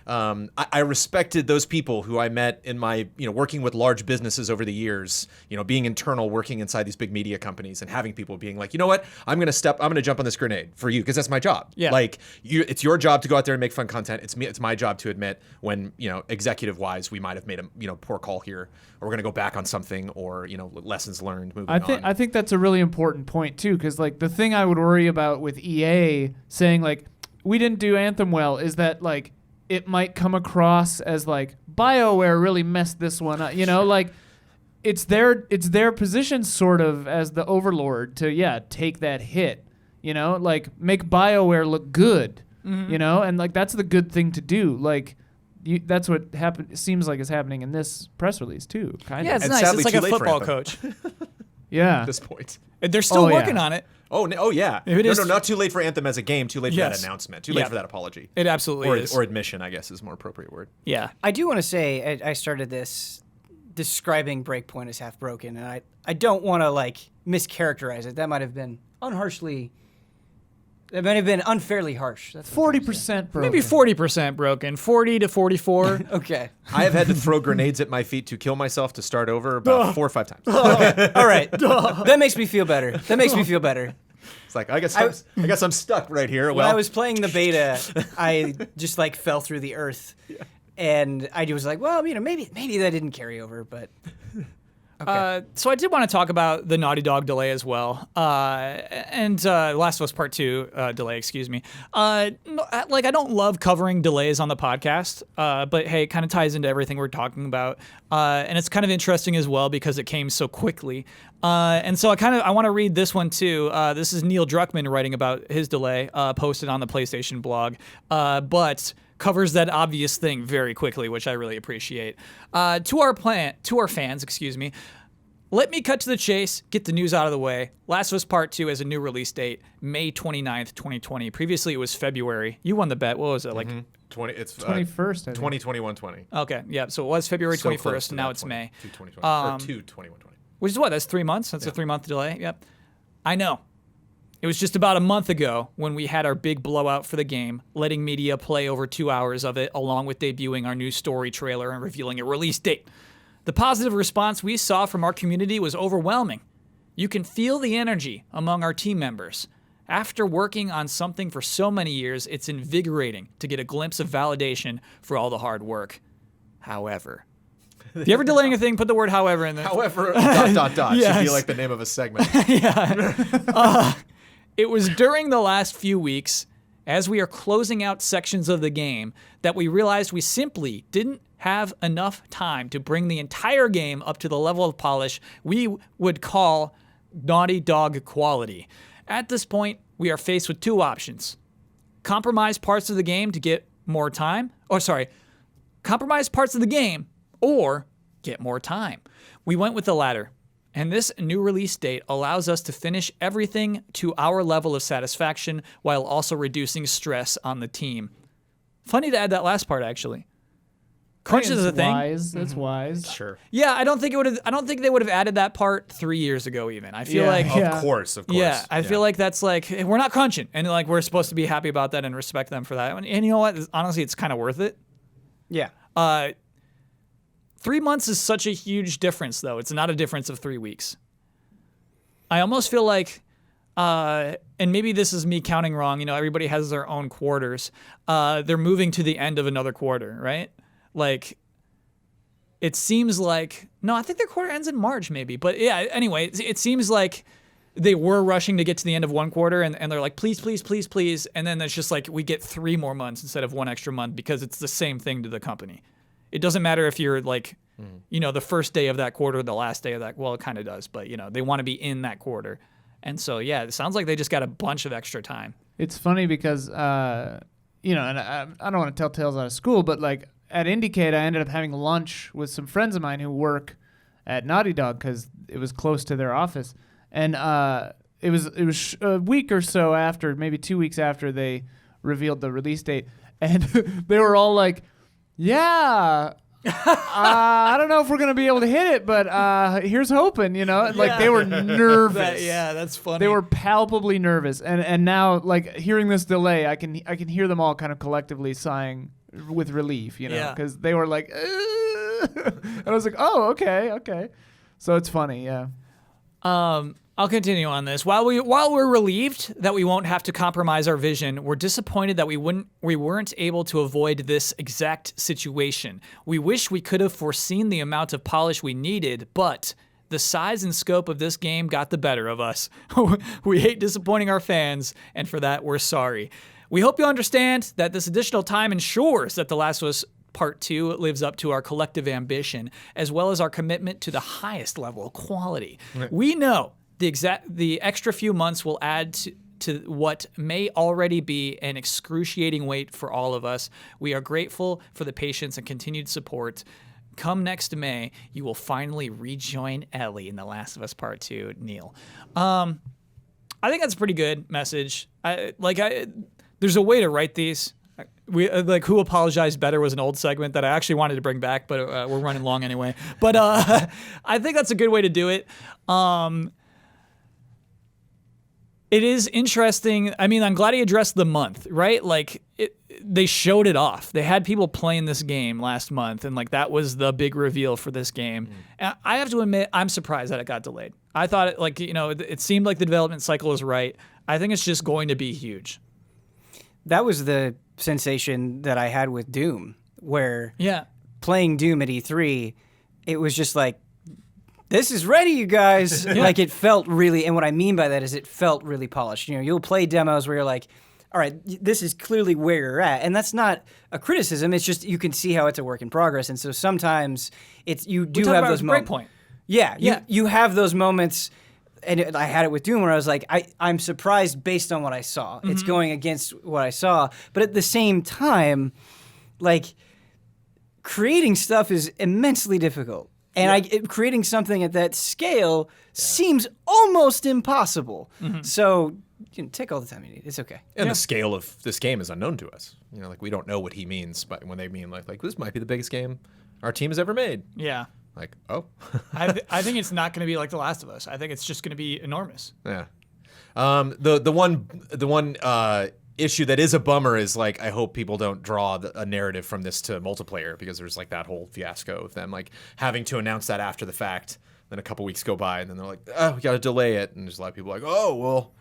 I respected those people who I met in my, working with large businesses over the years, being internal, working inside these big media companies and having people being like, you know what, I'm going to jump on this grenade for you because that's my job. Yeah. Like it's your job to go out there and make fun content. It's my job to admit when, executive wise, we might have made a, poor call here, or we're going to go back on something, or, lessons learned moving on. I think that's a really important point too, because like the thing I would worry about with EA saying like we didn't do Anthem well is that like it might come across as like BioWare really messed this one up, like it's their position sort of as the overlord to take that hit, You know, like make BioWare look good. You know, and like that's the good thing to do. Like that's what seems like is happening in this press release too. Kind Yeah, of. it's And nice. sadly, It's like too a late for football Anthem. coach. Yeah. At this point. They're still Oh, yeah. working on it. Oh yeah. If it no, is- no, not too late for Anthem as a game. Too late for Yes. that announcement. Too late Yeah. for that apology. It absolutely is. Or admission, I guess, is a more appropriate word. Yeah. I do want to say I started this describing Breakpoint as half broken, and I don't want to like mischaracterize it. That might have been unfairly harsh. That's what I'm trying to say. 40% broken. Maybe 40% broken. 40 to 44. Okay. I have had to throw grenades at my feet to kill myself to start over about 4 or 5 times. All right. That makes me feel better. It's like I guess I'm stuck right here. When I was playing the beta, I just like fell through the earth, and I was like, well, you know, maybe that didn't carry over, but okay. So I did want to talk about the Naughty Dog delay as well, and Last of Us Part 2 delay, excuse me. Like I don't love covering delays on the podcast, but hey, it kind of ties into everything we're talking about, and it's kind of interesting as well because it came so quickly. And so I want to read this one too. This is Neil Druckmann writing about his delay, posted on the PlayStation blog, but covers that obvious thing very quickly, which I really appreciate. To our fans, excuse me. Let me cut to the chase, get the news out of the way. Last of Us Part 2 has a new release date, May 29th, 2020. Previously, it was February. You won the bet. What was it, like? 21st, I think. 2021-20. Okay, yeah, so it was February 21st, and now it's May. 2020. Which is what? That's 3 months? That's a 3-month delay? Yep. I know. It was just about a month ago when we had our big blowout for the game, letting media play over 2 hours of it, along with debuting our new story trailer and revealing a release date. The positive response we saw from our community was overwhelming. You can feel the energy among our team members. After working on something for so many years, it's invigorating to get a glimpse of validation for all the hard work. However, if you ever delaying a thing, put the word however in there. However, ... Yes. should be like the name of a segment. It was during the last few weeks, as we are closing out sections of the game, that we realized we simply didn't have enough time to bring the entire game up to the level of polish we would call Naughty Dog quality. At this point, we are faced with two options. Compromise parts of the game to get more time. Compromise parts of the game or get more time. We went with the latter. And this new release date allows us to finish everything to our level of satisfaction while also reducing stress on the team. Funny to add that last part, actually. Crunch is a thing. Wise. That's wise. Sure. Yeah, I don't think they would have added that part 3 years ago even. I feel Yeah. like Of course. yeah, I feel like that's like we're not crunching, and like we're supposed to be happy about that and respect them for that. And you know what? Honestly, it's kind of worth it. Yeah. 3 months is such a huge difference, though. It's not a difference of 3 weeks. I almost feel like, and maybe this is me counting wrong. You know, everybody has their own quarters. They're moving to the end of another quarter, right? Like, it seems like I think their quarter ends in March, maybe. But yeah, anyway, it seems like they were rushing to get to the end of one quarter, and they're like, please, please, please, please, and then it's just like we get 3 more months instead of 1 extra month because it's the same thing to the company. It doesn't matter if you're like, you know, the first day of that quarter, the last day of that. Well, it kind of does, but you know, they want to be in that quarter, and so yeah, it sounds like they just got a bunch of extra time. It's funny because, you know, and I don't want to tell tales out of school, but like at Indiecade, I ended up having lunch with some friends of mine who work at Naughty Dog because it was close to their office, and it was a week or so after, maybe 2 weeks after they revealed the release date, and they were all like, "Yeah." I don't know if we're gonna be able to hit it, but here's hoping, you know. Like they were nervous. That's funny. They were palpably nervous, and now like hearing this delay, I can hear them all kind of collectively sighing with relief, you know, Yeah. because they were like, and I was like, oh, okay. So it's funny, yeah. I'll continue on this. While we're relieved that we won't have to compromise our vision, we're disappointed that we weren't able to avoid this exact situation. We wish we could have foreseen the amount of polish we needed, but the size and scope of this game got the better of us. We hate disappointing our fans, and for that, we're sorry. We hope you understand that this additional time ensures that The Last of Us Part 2 lives up to our collective ambition, as well as our commitment to the highest level of quality. We know the extra few months will add to what may already be an excruciating wait for all of us. We are grateful for the patience and continued support. Come next May, you will finally rejoin Ellie in The Last of Us Part 2, Neil. I think that's a pretty good message. There's a way to write these. We Who Apologized Better was an old segment that I actually wanted to bring back, but we're running long anyway. But I think that's a good way to do it. It is interesting. I mean, I'm glad he addressed the month, right? Like, they showed it off. They had people playing this game last month, and like that was the big reveal for this game. And I have to admit, I'm surprised that it got delayed. I thought it seemed like the development cycle was right. I think it's just going to be huge. That was the sensation that I had with Doom, where playing Doom at E3, it was just like, this is ready, you guys. Like, it felt really, and what I mean by that is it felt really polished. You know, you'll play demos where you're like, all right, this is clearly where you're at. And that's not a criticism. It's just you can see how it's a work in progress. And so sometimes you do have those moments. Breakpoint. Yeah, you have those moments, and I had it with Doom where I was like, I'm surprised based on what I saw. It's going against what I saw. But at the same time, like, creating stuff is immensely difficult. And creating something at that scale seems almost impossible. So take all the time you need. It's okay. And the scale of this game is unknown to us. You know, like, we don't know what he means, but when they mean like this might be the biggest game our team has ever made. Yeah. Like, oh. I think it's not going to be like The Last of Us. I think it's just going to be enormous. Yeah. The one issue that is a bummer is, like, I hope people don't draw a narrative from this to multiplayer, because there's like that whole fiasco of them like having to announce that after the fact. Then a couple weeks go by and then they're like, oh, we got to delay it. And there's a lot of people like, oh, well,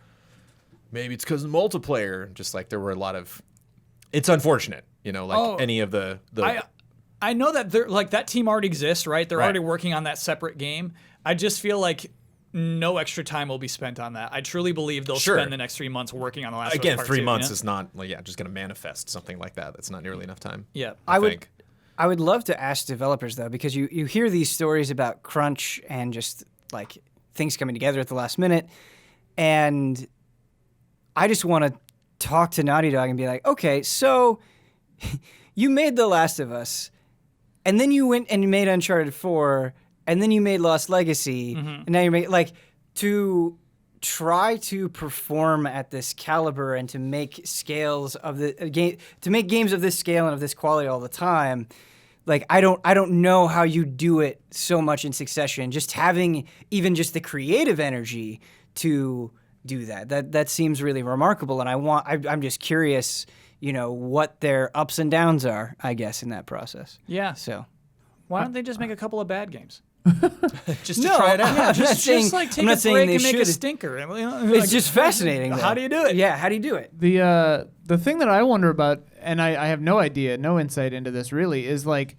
maybe it's because of multiplayer. Just like there were a lot of, it's unfortunate, you know, like any of the I know that they're like, that team already exists, right? They're already working on that separate game. I just feel like no extra time will be spent on that. I truly believe they'll spend the next 3 months working on The Last of Us Again, Part 3 2, months is not just going to manifest something like that. That's not nearly enough time. Yeah. I would love to ask developers, though, because you hear these stories about crunch and just like things coming together at the last minute. And I just want to talk to Naughty Dog and be like, okay, so you made The Last of Us, and then you went and you made Uncharted 4, and then you made Lost Legacy, and now you make, like, to try to perform at this caliber and to make scales of the game, to make games of this scale and of this quality all the time. Like, I don't know how you do it so much in succession. Just having even just the creative energy to do that seems really remarkable. And I'm just curious, you know, what their ups and downs are, I guess, in that process. Yeah. So why don't they just make a couple of bad games? Just to try it out. Yeah, just like take a break and make a stinker. It's just fascinating, though. How do you do it? Yeah, how do you do it? The thing that I wonder about, and I have no idea, no insight into this really, is like,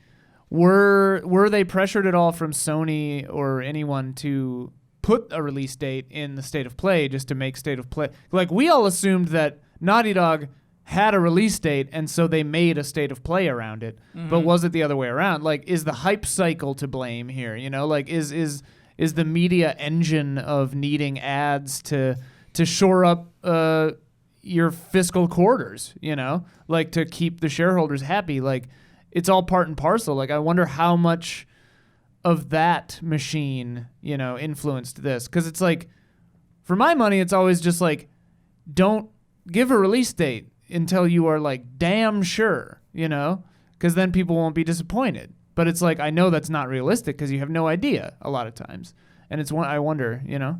were they pressured at all from Sony or anyone to put a release date in the State of Play just to make State of Play? Like, we all assumed that Naughty Dog had a release date, and so they made a State of Play around it. But was it the other way around? Like, is the hype cycle to blame here? You know, like, is the media engine of needing ads to shore up your fiscal quarters, you know, like, to keep the shareholders happy? Like, it's all part and parcel. Like, I wonder how much of that machine, you know, influenced this. Because it's like, for my money, it's always just like, don't give a release date until you are like damn sure, you know, because then people won't be disappointed. But it's like, I know that's not realistic because you have no idea a lot of times. And it's one I wonder, you know.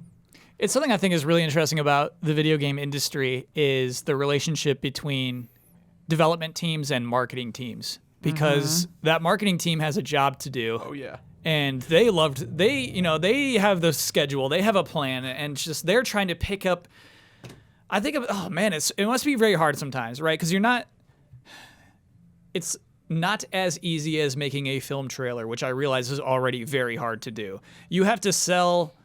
It's something I think is really interesting about the video game industry is the relationship between development teams and marketing teams, because that marketing team has a job to do. Oh yeah. And they have the schedule, they have a plan, and just they're trying to pick up. I think, oh man, it must be very hard sometimes, right? Because it's not as easy as making a film trailer, which I realize is already very hard to do. You have to sell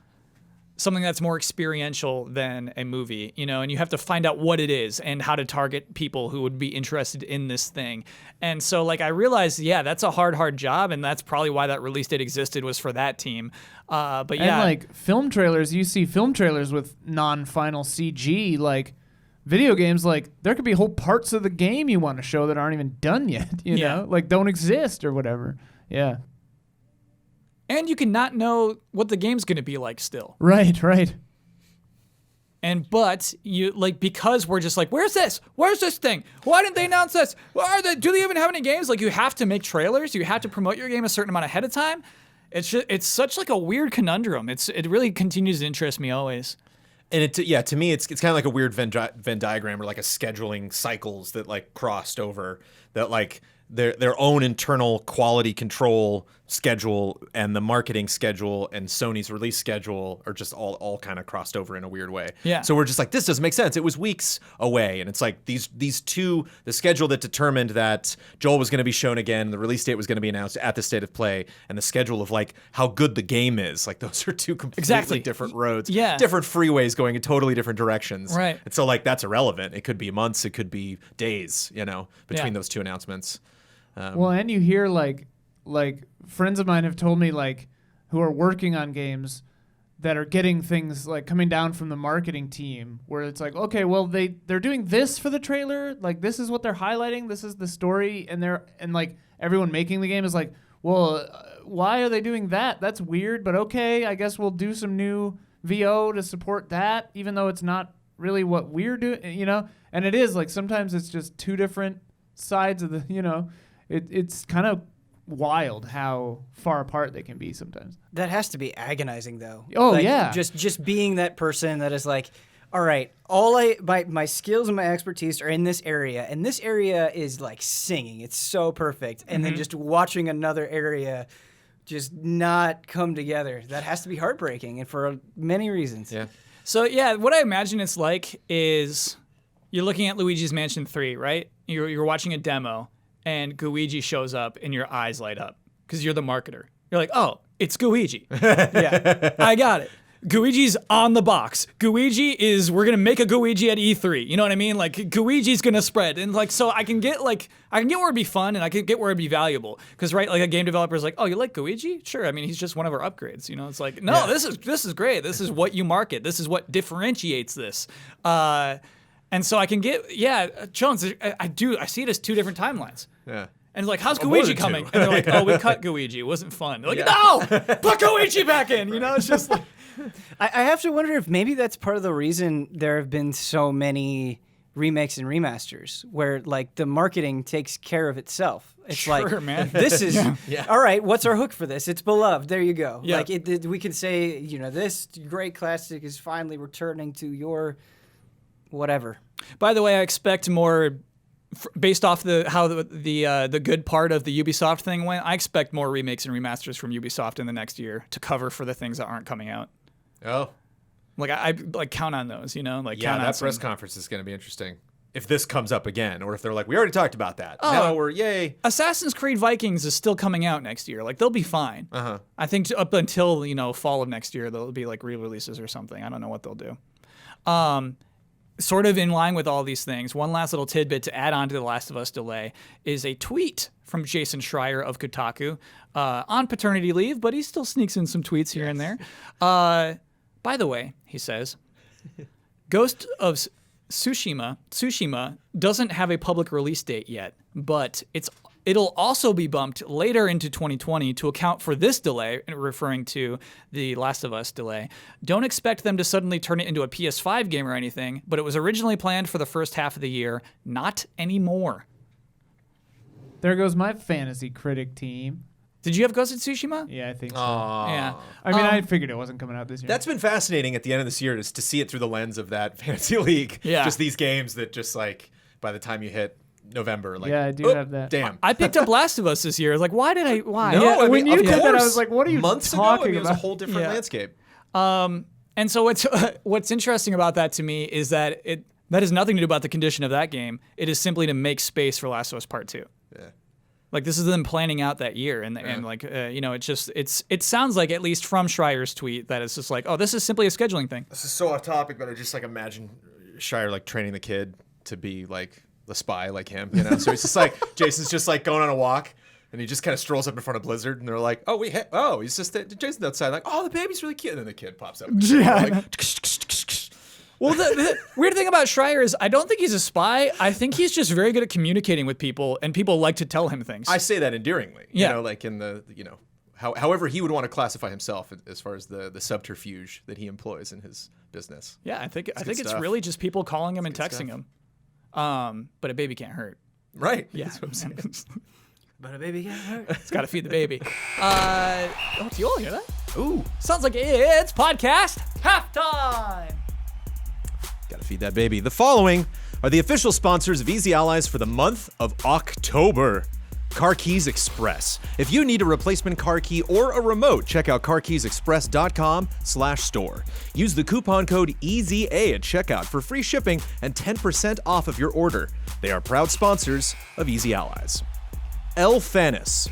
something that's more experiential than a movie, you know, and you have to find out what it is and how to target people who would be interested in this thing. And so, like, I realized, yeah, that's a hard job, and that's probably why that release date existed, was for that team. But yeah. And, like, film trailers, you see film trailers with non-final CG, like, video games, like there could be whole parts of the game you want to show that aren't even done yet, you know, like don't exist or whatever. Yeah. And you can not know what the game's going to be like still. Right. But you like, because we're just like, where's this thing? Why didn't they announce this? Do they even have any games? Like, you have to make trailers. You have to promote your game a certain amount ahead of time. It's such like a weird conundrum. It really continues to interest me always. And to me, it's kind of like a weird Venn diagram, or like a scheduling cycles that like crossed over, that like their own internal quality control schedule and the marketing schedule and Sony's release schedule are just all kind of crossed over in a weird way. Yeah. So we're just like, this doesn't make sense. It was weeks away, and it's like these two, the schedule that determined that Joel was going to be shown again, the release date was going to be announced at the State of Play, and the schedule of like how good the game is. Like, those are two completely different roads. Yeah. Different freeways going in totally different directions. Right. And so like that's irrelevant. It could be months, it could be days, between those two announcements. Well, and you hear like friends of mine have told me, like, who are working on games that are getting things like coming down from the marketing team, where it's like, okay, well they're doing this for the trailer, like this is what they're highlighting, this is the story, and like everyone making the game is like, well, why are they doing that? That's weird, but okay, I guess we'll do some new VO to support that, even though it's not really what we're doing, you know? And it is like sometimes it's just two different sides of the, you know. It's kind of wild how far apart they can be sometimes. That has to be agonizing, though. Oh, like, yeah. Just being that person that is like, all right, my skills and my expertise are in this area, and this area is like singing. It's so perfect. And then just watching another area just not come together. That has to be heartbreaking, and for many reasons. Yeah. So yeah, what I imagine it's like is you're looking at Luigi's Mansion 3, right? You're watching a demo, and Gooigi shows up and your eyes light up because you're the marketer. You're like, oh, it's Gooigi. Yeah, I got it. Gooigi's on the box. We're going to make a Gooigi at E3. You know what I mean? Like, Gooigi's going to spread. And like, so I can get where it'd be fun, and I can get where it'd be valuable. Because, right, like a game developer's like, oh, you like Gooigi? Sure. I mean, he's just one of our upgrades. You know, it's like, no, this is great. This is what you market. This is what differentiates this. And so I can get, Jones, I see it as two different timelines. Yeah. And like, how's More Gooigi than coming? two. And they're like, oh, we cut Gooigi. It wasn't fun. They're like, no, put Gooigi back in. You know, it's just like. I have to wonder if maybe that's part of the reason there have been so many remakes and remasters, where like the marketing takes care of itself. It's Sure, like, man. this is, Yeah. all right, what's our hook for this? It's beloved. There you go. Yeah. Like, we can say, you know, this great classic is finally returning to your whatever. By the way, I expect more, based off how the good part of the Ubisoft thing went. I expect more remakes and remasters from Ubisoft in the next year to cover for the things that aren't coming out. Oh. Like I like count on those, you know. Like Yeah, count on that some- press conference is going to be interesting. If this comes up again, or if they're like, we already talked about that. Oh. Now we're, yay. Assassin's Creed Vikings is still coming out next year. Like, they'll be fine. Uh-huh. I think up until, fall of next year, there'll be like re-releases or something. I don't know what they'll do. Sort of in line with all these things, one last little tidbit to add on to the Last of Us delay is a tweet from Jason Schreier of Kotaku, on paternity leave, but he still sneaks in some tweets here and there. By the way, he says, Ghost of Tsushima doesn't have a public release date yet, but it'll also be bumped later into 2020 to account for this delay, referring to the Last of Us delay. Don't expect them to suddenly turn it into a PS5 game or anything, but it was originally planned for the first half of the year. Not anymore. There goes my fantasy critic team. Did you have Ghost of Tsushima? Yeah, I think so. Yeah. I mean, I figured it wasn't coming out this year. That's been fascinating at the end of this year, is to see it through the lens of that fantasy league. Yeah. Just these games that just like, by the time you hit November, like, Yeah, I do have that. Damn. I picked up Last of Us this year. I was like, why? No, Yeah, I when mean, you of did that, I course. was like, what are you Months talking ago, it was a about? whole different Yeah. landscape. And so what's interesting about that to me is that that has nothing to do about the condition of that game. It is simply to make space for Last of Us Part 2. Yeah. Like, this is them planning out that year, and like it sounds like, at least from Schreier's tweet, that it's just like, oh, this is simply a scheduling thing. This is so off topic, but I just like imagine Shire like training the kid to be like the spy like him, you know? So it's just like, Jason's just like going on a walk, and he just kind of strolls up in front of Blizzard, and they're like, he's just Jason's outside, like, oh, the baby's really cute, and then the kid pops up. Yeah. Like, Well, the weird thing about Schreier is I don't think he's a spy. I think he's just very good at communicating with people, and people like to tell him things. I say that endearingly. Yeah. You know, like in the, you know, however he would want to classify himself as far as the subterfuge that he employs in his business. Yeah, I think good it's stuff. really just people calling him and good texting stuff. him. But a baby can't hurt. Right. Yeah, That's what I'm saying. But a baby can't hurt. It's got to feed the baby. Oh, do you all hear that? Ooh. Sounds like it's podcast halftime. Gotta feed that baby. The following are the official sponsors of Easy Allies for the month of October. Car Keys Express. If you need a replacement car key or a remote, check out carkeysexpress.com/store. Use the coupon code EZA at checkout for free shipping and 10% off of your order. They are proud sponsors of Easy Allies. El Fanis.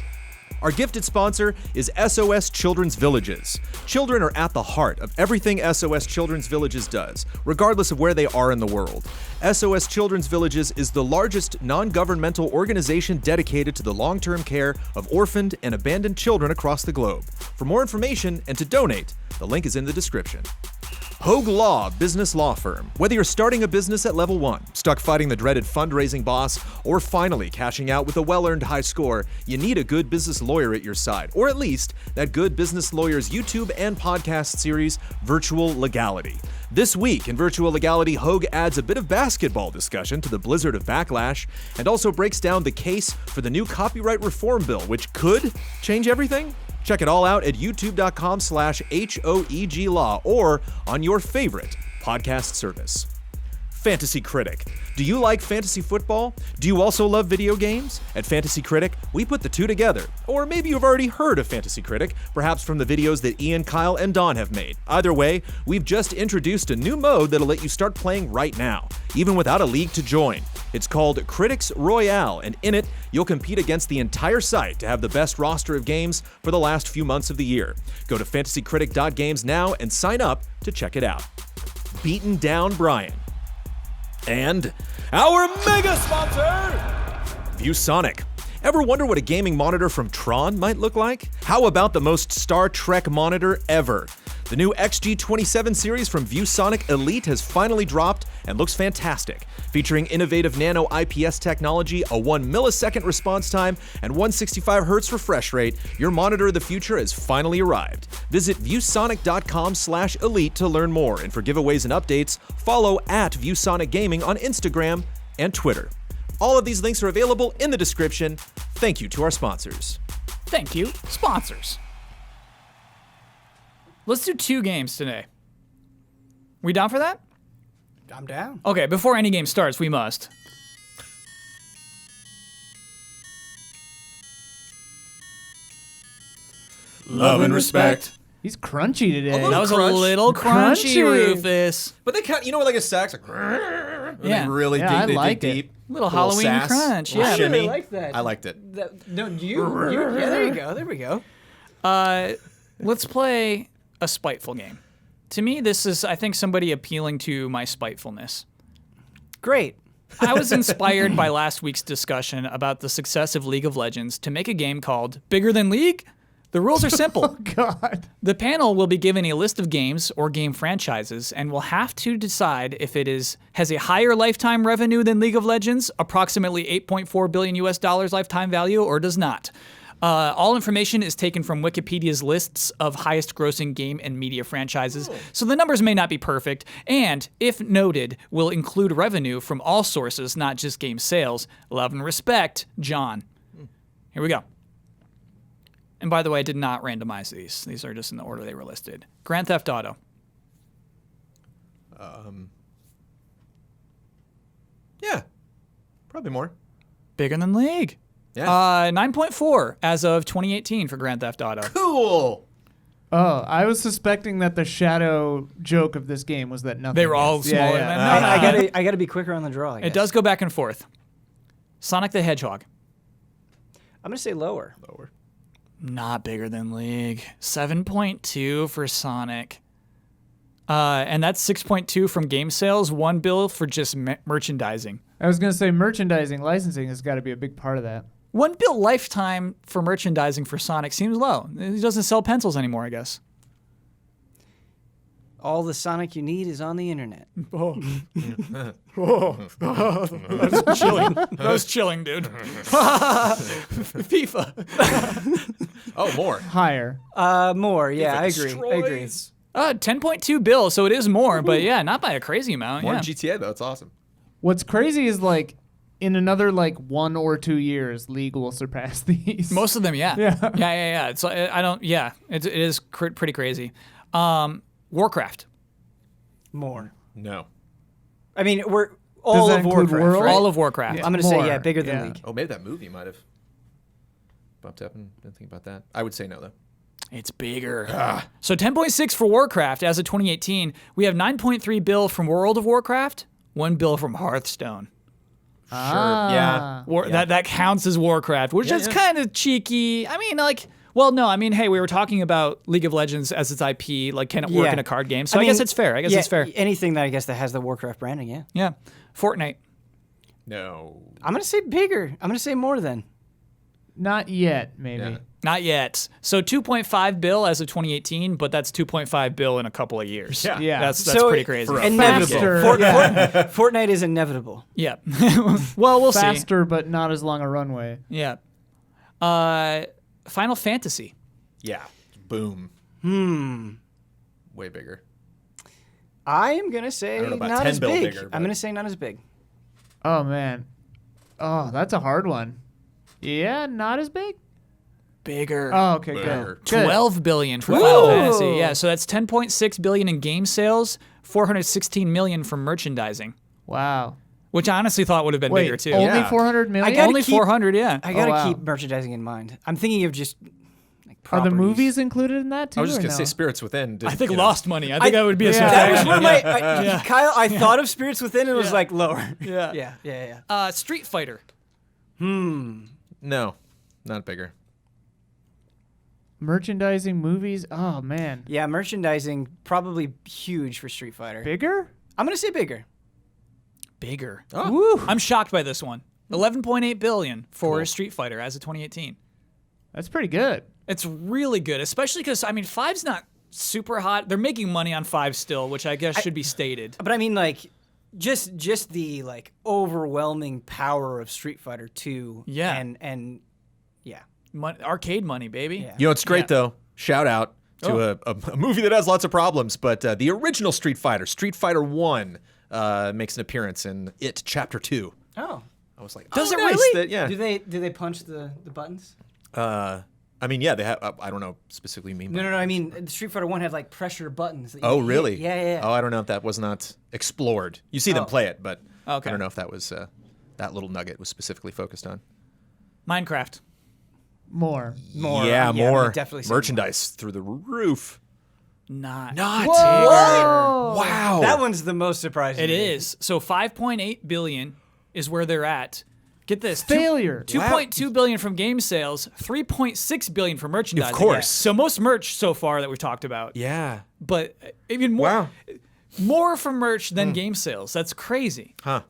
Our gifted sponsor is SOS Children's Villages. Children are at the heart of everything SOS Children's Villages does, regardless of where they are in the world. SOS Children's Villages is the largest non-governmental organization dedicated to the long-term care of orphaned and abandoned children across the globe. For more information and to donate, the link is in the description. Hogue Law Business Law Firm. Whether you're starting a business at level 1, stuck fighting the dreaded fundraising boss, or finally cashing out with a well-earned high score, you need a good business lawyer at your side, or at least that good business lawyer's YouTube and podcast series, Virtual Legality. This week in Virtual Legality, Hogue adds a bit of basketball discussion to the blizzard of backlash, and also breaks down the case for the new copyright reform bill, which could change everything. Check it all out at youtube.com/HOEG Law or on your favorite podcast service. Fantasy Critic. Do you like fantasy football? Do you also love video games? At Fantasy Critic, we put the two together. Or maybe you've already heard of Fantasy Critic, perhaps from the videos that Ian, Kyle, and Don have made. Either way, we've just introduced a new mode that'll let you start playing right now, even without a league to join. It's called Critics Royale, and in it, you'll compete against the entire site to have the best roster of games for the last few months of the year. Go to fantasycritic.games now and sign up to check it out. Beaten Down Brian. And our mega sponsor, ViewSonic. Ever wonder what a gaming monitor from Tron might look like? How about the most Star Trek monitor ever? The new XG27 series from ViewSonic Elite has finally dropped and looks fantastic. Featuring innovative nano IPS technology, a 1 millisecond response time, and 165 Hz refresh rate, your monitor of the future has finally arrived. Visit viewsonic.com/elite to learn more, and for giveaways and updates, follow at ViewSonic Gaming on Instagram and Twitter. All of these links are available in the description. Thank you to our sponsors. Thank you, sponsors. Let's do 2 games today. We down for that? I'm down. Okay, before any game starts, we must. Love and respect. He's crunchy today. little That was crunch. a little crunchy, Crunchy. Rufus. But they kind, you know, like a sax, like, Yeah. they really Yeah, I dig, they liked dig it. deep. Little Halloween sass, crunch, little yeah. I really shimmy. like that. I liked it. No, you yeah, there you go. There we go. Let's play a spiteful game. To me, this is, I think, somebody appealing to my spitefulness. Great. I was inspired by last week's discussion about the success of League of Legends to make a game called Bigger Than League. The rules are simple. God. The panel will be given a list of games or game franchises and will have to decide if it has a higher lifetime revenue than League of Legends, approximately $8.4 billion lifetime value, or does not. All information is taken from Wikipedia's lists of highest grossing game and media franchises, so the numbers may not be perfect, and, if noted, will include revenue from all sources, not just game sales. Love and respect, John. Here we go. And by the way, I did not randomize these. These are just in the order they were listed. Grand Theft Auto. Yeah, probably more. Bigger Than League. Yeah. 9.4 as of 2018 for Grand Theft Auto. Cool. Oh, I was suspecting that the shadow joke of this game was that nothing. They were all is. smaller Yeah, than yeah. that. I gotta be quicker on the draw. I guess. It does go back and forth. Sonic the Hedgehog. I'm gonna say lower. Lower. Not Bigger Than League. 7.2 for Sonic. And that's 6.2 from game sales, 1 bill for just merchandising. I was gonna say merchandising, licensing has got to be a big part of that. 1 bill lifetime for merchandising for Sonic seems low. He doesn't sell pencils anymore, I guess. All the Sonic you need is on the internet. That was chilling, dude. FIFA. Oh, more. Higher. More, yeah, I agree. Destroys. 10.2 bill, so it is more, but yeah, not by a crazy amount. More Yeah. than GTA, though. It's awesome. What's crazy is like in another like 1 or 2 years, League will surpass these. Most of them, yeah. Yeah. Yeah. It's I don't. Yeah, it is pretty crazy. Warcraft. More. No. I mean, we're all that of include Warcraft, World? right? All of Warcraft. Yeah. I'm going to say, More, yeah, bigger than yeah. League. Oh, maybe that movie might have bumped up and didn't think about that. I would say no, though. It's bigger. So 10.6 for Warcraft as of 2018. We have 9.3 bill from World of Warcraft, 1 bill from Hearthstone. Ah. Yeah. That counts as Warcraft, which is yeah. kind of cheeky. I mean, like, well, no, I mean, hey, we were talking about League of Legends as its IP. Like, can it work Yeah. in a card game? So I mean, guess it's fair. I guess yeah, it's fair. Anything that I guess that has the Warcraft branding, yeah. Yeah. Fortnite. No. I'm going to say bigger. I'm going to say more than. Not yet, maybe. Yeah. Not yet. So 2.5 bill as of 2018, but that's 2.5 bill in a couple of years. Yeah. Yeah. That's So pretty crazy. for a Inevitable. Faster. Fortnite is inevitable. Yeah. Well, we'll see. Faster, but not as long a runway. Yeah. Final Fantasy. Yeah. Boom. Way bigger. I am going to say I don't know about not 10 as bill big. bigger, I'm but- going to say not as big. Oh man. Oh, that's a hard one. Yeah, not as big. Bigger. Oh, okay, Bigger. good. 12 billion for Woo! Final Fantasy. Yeah, so that's 10.6 billion in game sales, 416 million from merchandising, Wow. which I honestly thought would have been Wait, bigger too. only Yeah. 400 million? I gotta Only keep- 400, yeah. I got to wow. keep merchandising in mind. I'm thinking of just like Are the properties. movies included in that too? I was just or going to say no? Spirits Within. Did, I think you know, Lost Money. I think that would be a yeah. That was surprise. one of my Kyle. I thought of Spirits Within and it was Yeah. like lower. Yeah. yeah. Street Fighter. No. Not bigger. Merchandising, movies. Oh man. Yeah, merchandising probably huge for Street Fighter. Bigger? I'm gonna say bigger. Bigger. Oh. Woo. I'm shocked by this one. 11.8 billion for Cool. Street Fighter as of 2018. That's pretty good. It's really good, especially because, I mean, 5's not super hot. They're making money on 5 still, which I guess should be stated. But I mean, like, just the like overwhelming power of Street Fighter 2. Yeah. And yeah. Arcade money, baby. Yeah. You know, it's great, Yeah. though. Shout out to a movie that has lots of problems, but the original Street Fighter 1, makes an appearance in It Chapter 2. Oh. I was like, Does oh, it nice really? that- yeah. Do they punch the buttons? I mean, yeah, they have. I don't know specifically mean. No. I mean, Street Fighter 1 had like pressure buttons. That you Oh, hit. really? Yeah. Oh, I don't know if that was not explored. You see them play it, but Okay. I don't know if that was that little nugget was specifically focused on. Minecraft. More. More. Yeah, more. I definitely say merchandise through the roof. Not. Wow. That one's the most surprising. It to me. is. So 5.8 billion is where they're at. Get this. Failure. 2.2 billion from game sales, 3.6 billion from merchandising. Of course. So most merch so far that we've talked about. Yeah. But even more Wow. more from merch than game sales. That's crazy. Huh.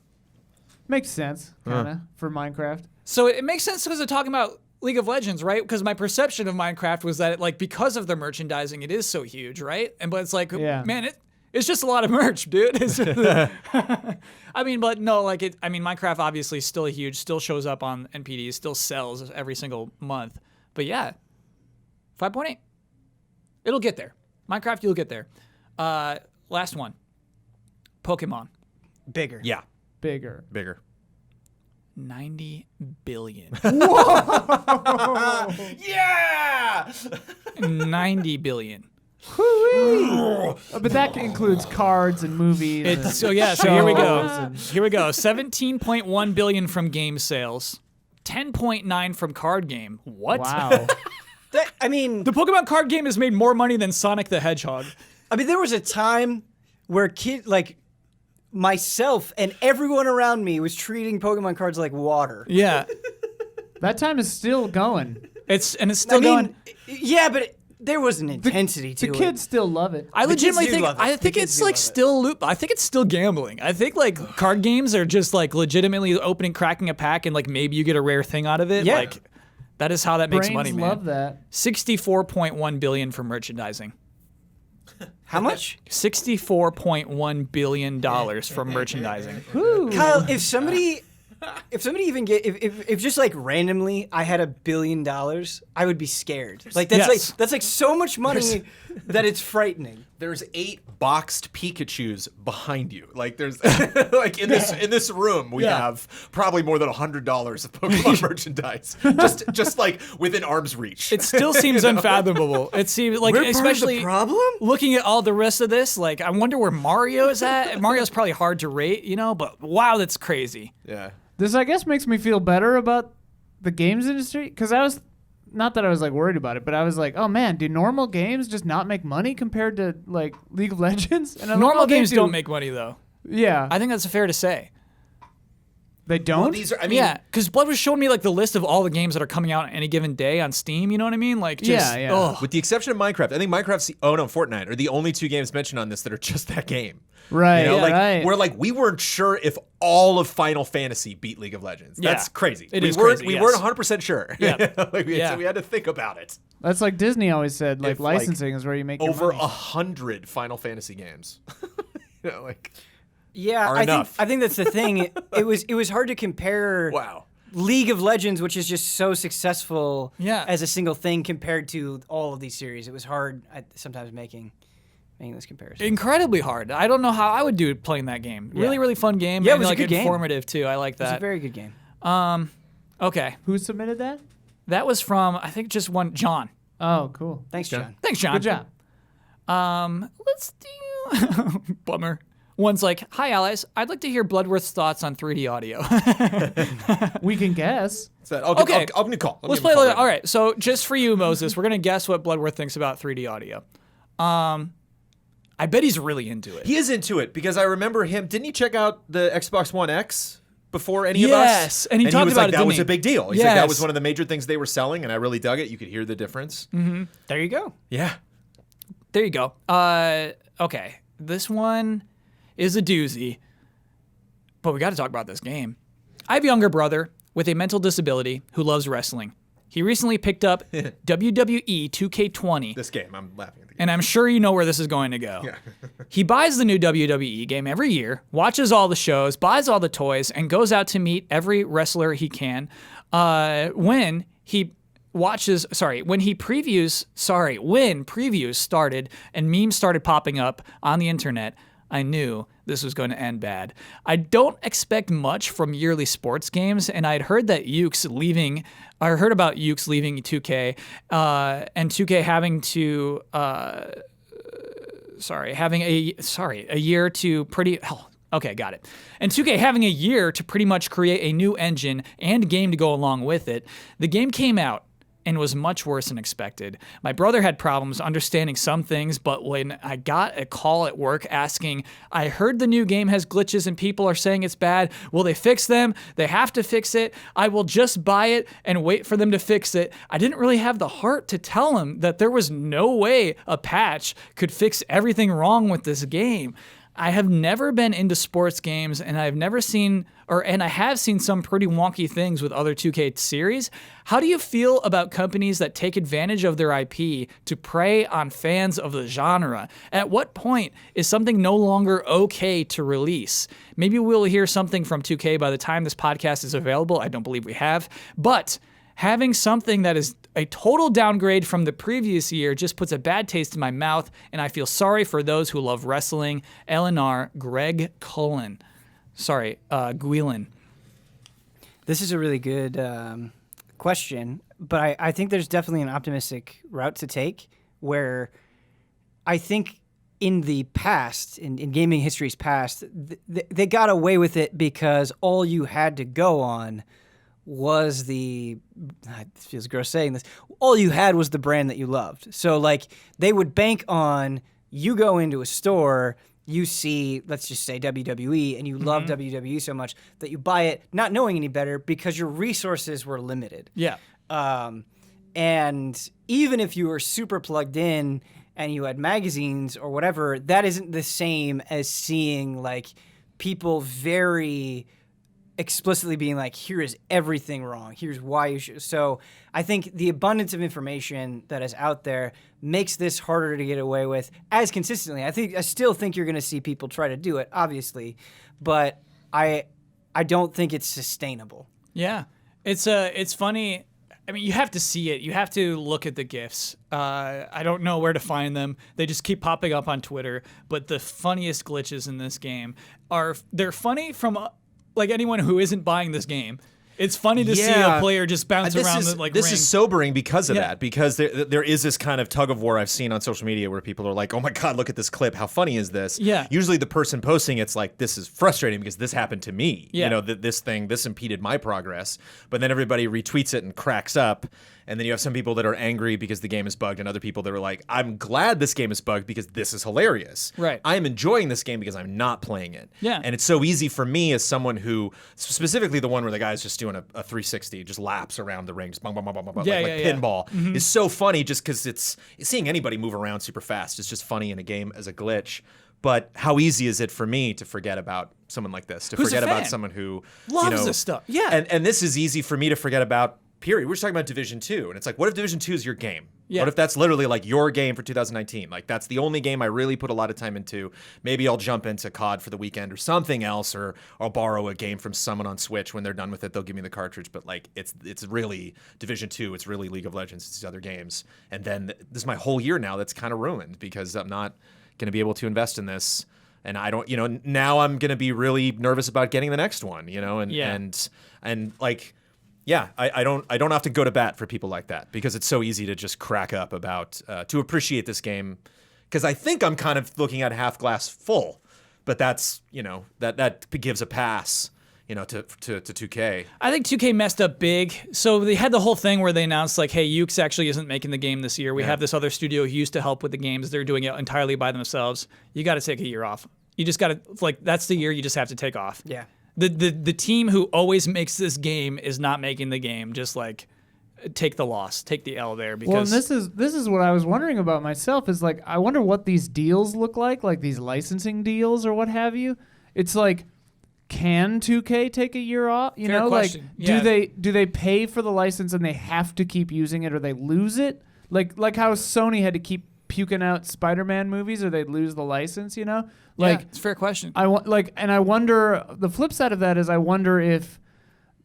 Makes sense, kind of, for Minecraft. So it makes sense because they're talking about League of Legends, right? Because my perception of Minecraft was that, like, because of the merchandising, it is so huge, right? And but it's like, Yeah. man, it's just a lot of merch, dude. It's I mean, but no, like it. I mean, Minecraft obviously is still huge, still shows up on NPDs, still sells every single month. But yeah, 5.8. It'll get there. Minecraft, you'll get there. Last one. Pokemon. Bigger. Yeah. Bigger. Bigger. 90 billion. Yeah. 90 billion. But that includes cards and movies. and So here we go. shows and- Here we go. 17.1 billion from game sales. 10.9 from card game. What? Wow. I mean, The Pokemon card game has made more money than Sonic the Hedgehog. there was a time where myself and everyone around me was treating Pokemon cards like water. Yeah. That time is still going. It's still going. Yeah, but there was an intensity to The it. kids still love it. I the kids legitimately do think love it. I The think kids it's do like love it. still loop. I think it's still gambling. I think like card games are just like legitimately cracking a pack and like maybe you get a rare thing out of it. Yeah. Like that is how that makes Brains money, man. love that. 64.1 billion for merchandising. How much? $64.1 billion from merchandising. Kyle, if somebody even if just like randomly I had $1 billion, I would be scared. Like that's like so much money that it's frightening. There's 8 boxed Pikachus behind you. Like there's like in this room we have probably more than $100 of Pokemon merchandise. Just like within arm's reach. It still seems unfathomable. It seems like, We're especially part of the problem? looking at all the rest of this, like I wonder where Mario is at. Mario's probably hard to rate, but wow, that's crazy. Yeah. This, I guess, makes me feel better about the games industry, because I was, not that I was like worried about it, but I was like, oh man, do normal games just not make money compared to like League of Legends? And I'm Normal like, oh, games don't make money though. Yeah, I think that's fair to say. they don't. Well, these are, I mean, Yeah, because Blood was showing me like the list of all the games that are coming out on any given day on Steam. You know what I mean? Like, just, Yeah. ugh. with the exception of Minecraft, I think Minecraft's Fortnite are the only 2 games mentioned on this that are just that game. Right. You know, right. we weren't sure if all of Final Fantasy beat League of Legends. Yeah. That's crazy. It we is weren't, crazy, We yes. weren't 100% sure. Yeah. So we had to think about it. That's like Disney always said, like If, like, licensing is where you make your Over money. 100 Final Fantasy games. Like Yeah, Are I enough. think that's the thing. It was hard to compare wow. League of Legends, which is just so successful Yeah. as a single thing, compared to all of these series. It was hard sometimes making this comparison. Incredibly hard. I don't know how I would do playing that game. Yeah. Really fun game. Yeah, it and, was a like good game. informative too. I like It's a that. very good game. Okay, Who submitted that? that was from I think just one John. Oh, cool. Thanks, John. Thanks, John. Good job. Let's do bummer. One's like, "Hi, allies. I'd like to hear Bloodworth's thoughts on 3D audio." We can guess. Okay. I'll give him a call. Let's play. All right. So just for you, Moses, we're gonna guess what Bloodworth thinks about 3D audio. I bet he's really into it. He is into it because I remember him. Didn't he check out the Xbox One X before any of us? Yes, and he talked was about like, it, that didn't was he? a big deal. He's like, that Yes. was one of the major things they were selling, and I really dug it. You could hear the difference. There you go. Yeah. There you go. Okay. This one is a doozy, but we got to talk about this game. I have a younger brother with a mental disability who loves wrestling. He recently picked up WWE 2K20. This game, I'm laughing at the game. And I'm sure you know where this is going to go. He buys the new WWE game every year, watches all the shows, buys all the toys, and goes out to meet every wrestler he can. When previews started and memes started popping up on the internet, I knew this was going to end bad. I don't expect much from yearly sports games, and I'd heard that I heard about Ukes leaving 2K, and 2K having to, a year to okay, got it. And 2K having a year to pretty much create a new engine and game to go along with it. The game came out and was much worse than expected. My brother had problems understanding some things, but when I got a call at work asking, I heard the new game has glitches and people are saying it's bad. Will they fix them? They have to fix it. I will just buy it and wait for them to fix it. I didn't really have the heart to tell him that there was no way a patch could fix everything wrong with this game. I have never been into sports games, and I have seen some pretty wonky things with other 2K series. How do you feel about companies that take advantage of their IP to prey on fans of the genre? At what point is something no longer okay to release? Maybe we'll hear something from 2K by the time this podcast is available. I don't believe we have. But having something that is a total downgrade from the previous year just puts a bad taste in my mouth, and I feel sorry for those who love wrestling. LNR, Greg Cullen. Sorry, Guilin. This is a really good question, but I think there's definitely an optimistic route to take, where I think in the past, in gaming history's past, they got away with it because all you had to go on was it feels gross saying this, all you had was the brand that you loved. So like they would bank on you go into a store, you see, let's just say WWE, and you love WWE so much that you buy it not knowing any better because your resources were limited. Yeah. And even if you were super plugged in and you had magazines or whatever, that isn't the same as seeing like people very explicitly being like, here is everything wrong. Here's why you should. So I think the abundance of information that is out there makes this harder to get away with as consistently. I still think you're going to see people try to do it, obviously, but I don't think it's sustainable. Yeah, it's funny. I mean, you have to see it. You have to look at the GIFs. I don't know where to find them. They just keep popping up on Twitter. But the funniest glitches in this game they're funny from like anyone who isn't buying this game. It's funny to see a player just bounce around the ring. This is sobering because of that, because there is this kind of tug of war I've seen on social media where people are like, oh my God, look at this clip. How funny is this? Yeah. Usually the person posting it's like, this is frustrating because this happened to me. Yeah. You know, this impeded my progress. But then everybody retweets it and cracks up. And then you have some people that are angry because the game is bugged, and other people that are like, I'm glad this game is bugged because this is hilarious. Right. I'm enjoying this game because I'm not playing it. Yeah. And it's so easy for me as someone who, specifically the one where the guy's just doing a 360, just laps around the ring, just bang, bang, bang, bang, bang, like pinball, is so funny just because it's seeing anybody move around super fast. It's just funny in a game as a glitch. But how easy is it for me to forget about someone like this, to Who's forget a fan? about someone who Loves this stuff. Yeah. And this is easy for me to forget about. Period. We're just talking about Division 2, and it's like, what if Division 2 is your game? Yeah. What if that's literally like your game for 2019? Like, that's the only game I really put a lot of time into. Maybe I'll jump into COD for the weekend or something else, or I'll borrow a game from someone on Switch. When they're done with it, they'll give me the cartridge. But like, it's really Division 2. It's really League of Legends. It's these other games. And then this is my whole year now that's kind of ruined because I'm not going to be able to invest in this. And I don't, now I'm going to be really nervous about getting the next one, and like. Yeah, I don't have to go to bat for people like that because it's so easy to just crack up about to appreciate this game, because I think I'm kind of looking at half glass full, but that's that gives a pass to 2K. I think 2K messed up big. So they had the whole thing where they announced like, hey, Ukes actually isn't making the game this year. We have this other studio who used to help with the games. They're doing it entirely by themselves. You got to take a year off. You just got to that's the year you just have to take off. Yeah. The team who always makes this game is not making the game. Just like take the loss, take the L there. Because and this is what I was wondering about myself is like, I wonder what these deals look like these licensing deals or what have you. It's like, can 2K take a year off? Fair question. Like, do they pay for the license and they have to keep using it or they lose it? Like how Sony had to keep puking out Spider-Man movies or they'd lose the license, Like, it's a fair question. And I wonder, the flip side of that is I wonder if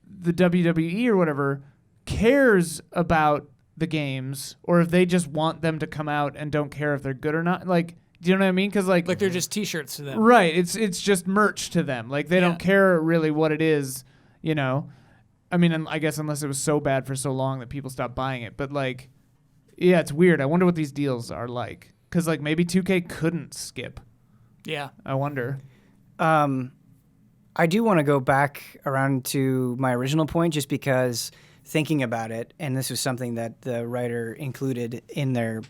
the WWE or whatever cares about the games or if they just want them to come out and don't care if they're good or not. Like, do you know what I mean? Because like they're just T-shirts to them. Right. It's just merch to them. Like they don't care really what it is, I mean, I guess unless it was so bad for so long that people stopped buying it. But like, yeah, it's weird. I wonder what these deals are like. Because like maybe 2K couldn't skip. Yeah. I wonder. I do want to go back around to my original point just because thinking about it, and this was something that the writer included in their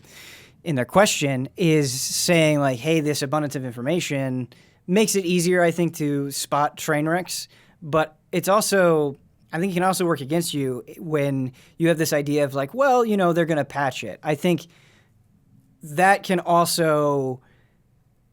question, is saying like, hey, this abundance of information makes it easier, I think, to spot train wrecks, but it's also, I think it can also work against you when you have this idea of like, well, they're going to patch it. I think that can also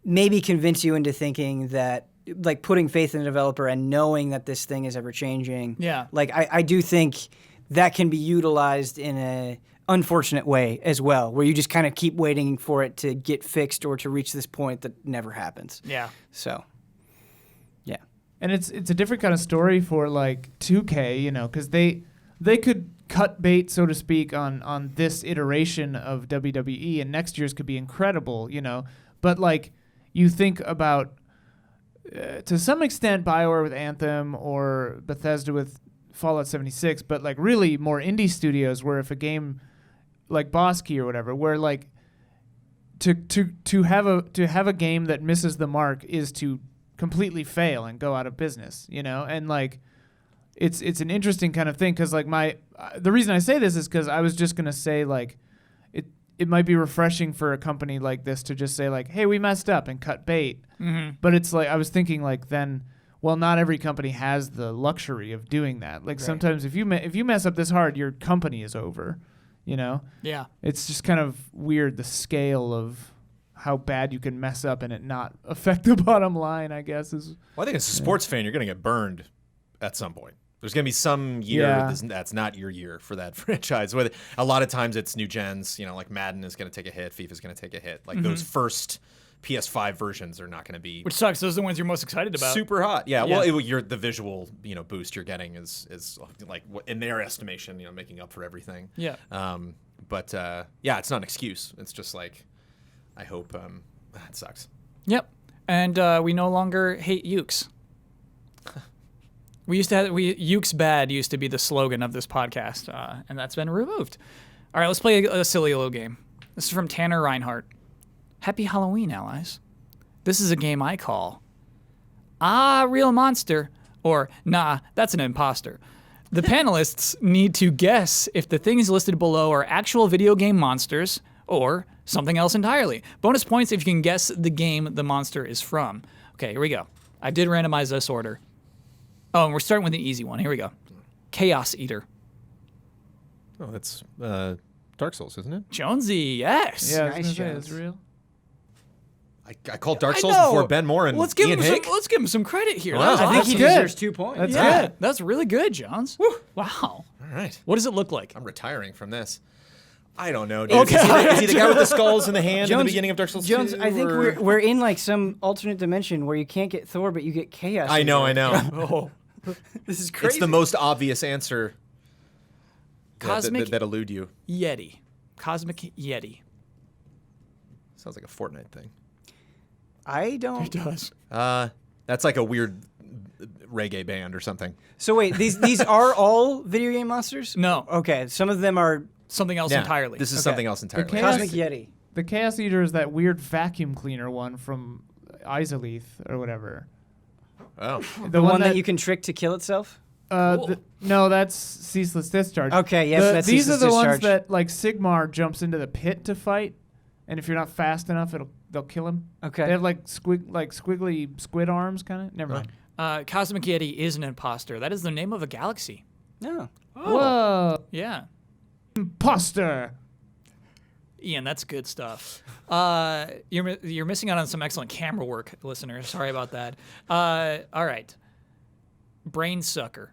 maybe convince you into thinking that, like, putting faith in the developer and knowing that this thing is ever changing. Yeah. Like, I do think that can be utilized in a unfortunate way as well, where you just kind of keep waiting for it to get fixed or to reach this point that never happens. Yeah. So, yeah. And it's a different kind of story for like 2K, because they could cut bait, so to speak, on this iteration of WWE, and next year's could be incredible, But like, you think about, to some extent, BioWare with Anthem or Bethesda with Fallout 76, but like really more indie studios where if a game like Boss Key or whatever, where like to have a game that misses the mark is to completely fail and go out of business, and like it's an interesting kind of thing because like the reason I say this is because I was just gonna say like it might be refreshing for a company like this to just say like, hey, we messed up and cut bait. Mm-hmm. But it's like, I was thinking like then, well, not every company has the luxury of doing that. Like sometimes if you mess up this hard, your company is over, Yeah. It's just kind of weird, the scale of how bad you can mess up and it not affect the bottom line, I guess. Well, I think as a sports fan, you're going to get burned at some point. There's going to be some year that's not your year for that franchise. With a lot of times it's new gens, like Madden is going to take a hit, FIFA is going to take a hit. Like those first PS5 versions are not going to be, Which sucks. Those are the ones you're most excited about. super hot. Yeah, well, the visual boost you're getting is like in their estimation, making up for everything. Yeah. But it's not an excuse. It's just like, I hope that sucks. Yep. And we no longer hate Ukes. We used to have Ukes bad used to be the slogan of this podcast, and that's been removed. All right, let's play a silly little game. This is from Tanner Reinhardt. Happy Halloween, allies. This is a game I call Real Monster, or Nah, That's an Imposter. The panelists need to guess if the things listed below are actual video game monsters or something else entirely. Bonus points if you can guess the game the monster is from. Okay, here we go. I did randomize this order. Oh, and we're starting with an easy one. Here we go. Chaos Eater. Oh, that's Dark Souls, isn't it? Jonesy, yes. Yeah, Nice, it's Jones. real. I called Dark I Souls know. before Ben Moore and Let's give Ian him Hick. let's give him some credit here. Wow. That was I think he awesome. good. deserves 2 points. That's Yeah, good. that's really good, Jones. Wow. All right. What does it look like? I'm retiring from this. I don't know, dude. Okay. Is he the guy with the skulls in the hand in the beginning of Dark Souls 2? Jones, I think or- we're in like some alternate dimension where you can't get Thor, but you get Chaos. I know. Oh, This is crazy. It's the most obvious answer Cosmic that elude you. Yeti. Cosmic Yeti. Sounds like a Fortnite thing. I don't. does. That's like a weird reggae band or something. So wait, these are all video game monsters? No, Okay, some of them are something else Yeah, entirely. This is Okay. something else entirely. Chaos- Cosmic Yeti. The Chaos Eater is that weird vacuum cleaner one from Isolith or whatever. Oh. The one that you can trick to kill itself? No, that's Ceaseless Discharge. Okay, yes, that's these are Ceaseless the ones Discharge. that like Sigmar jumps into the pit to fight, and if you're not fast enough, they'll kill him. Okay. They have like squiggly squid arms, kind of. Never mind. Cosmic Yeti is an imposter. That is the name of a galaxy. No. Whoa, Yeah. imposter. Ian, that's good stuff. You're missing out on some excellent camera work, listeners. Sorry about that. All right. Brain Sucker.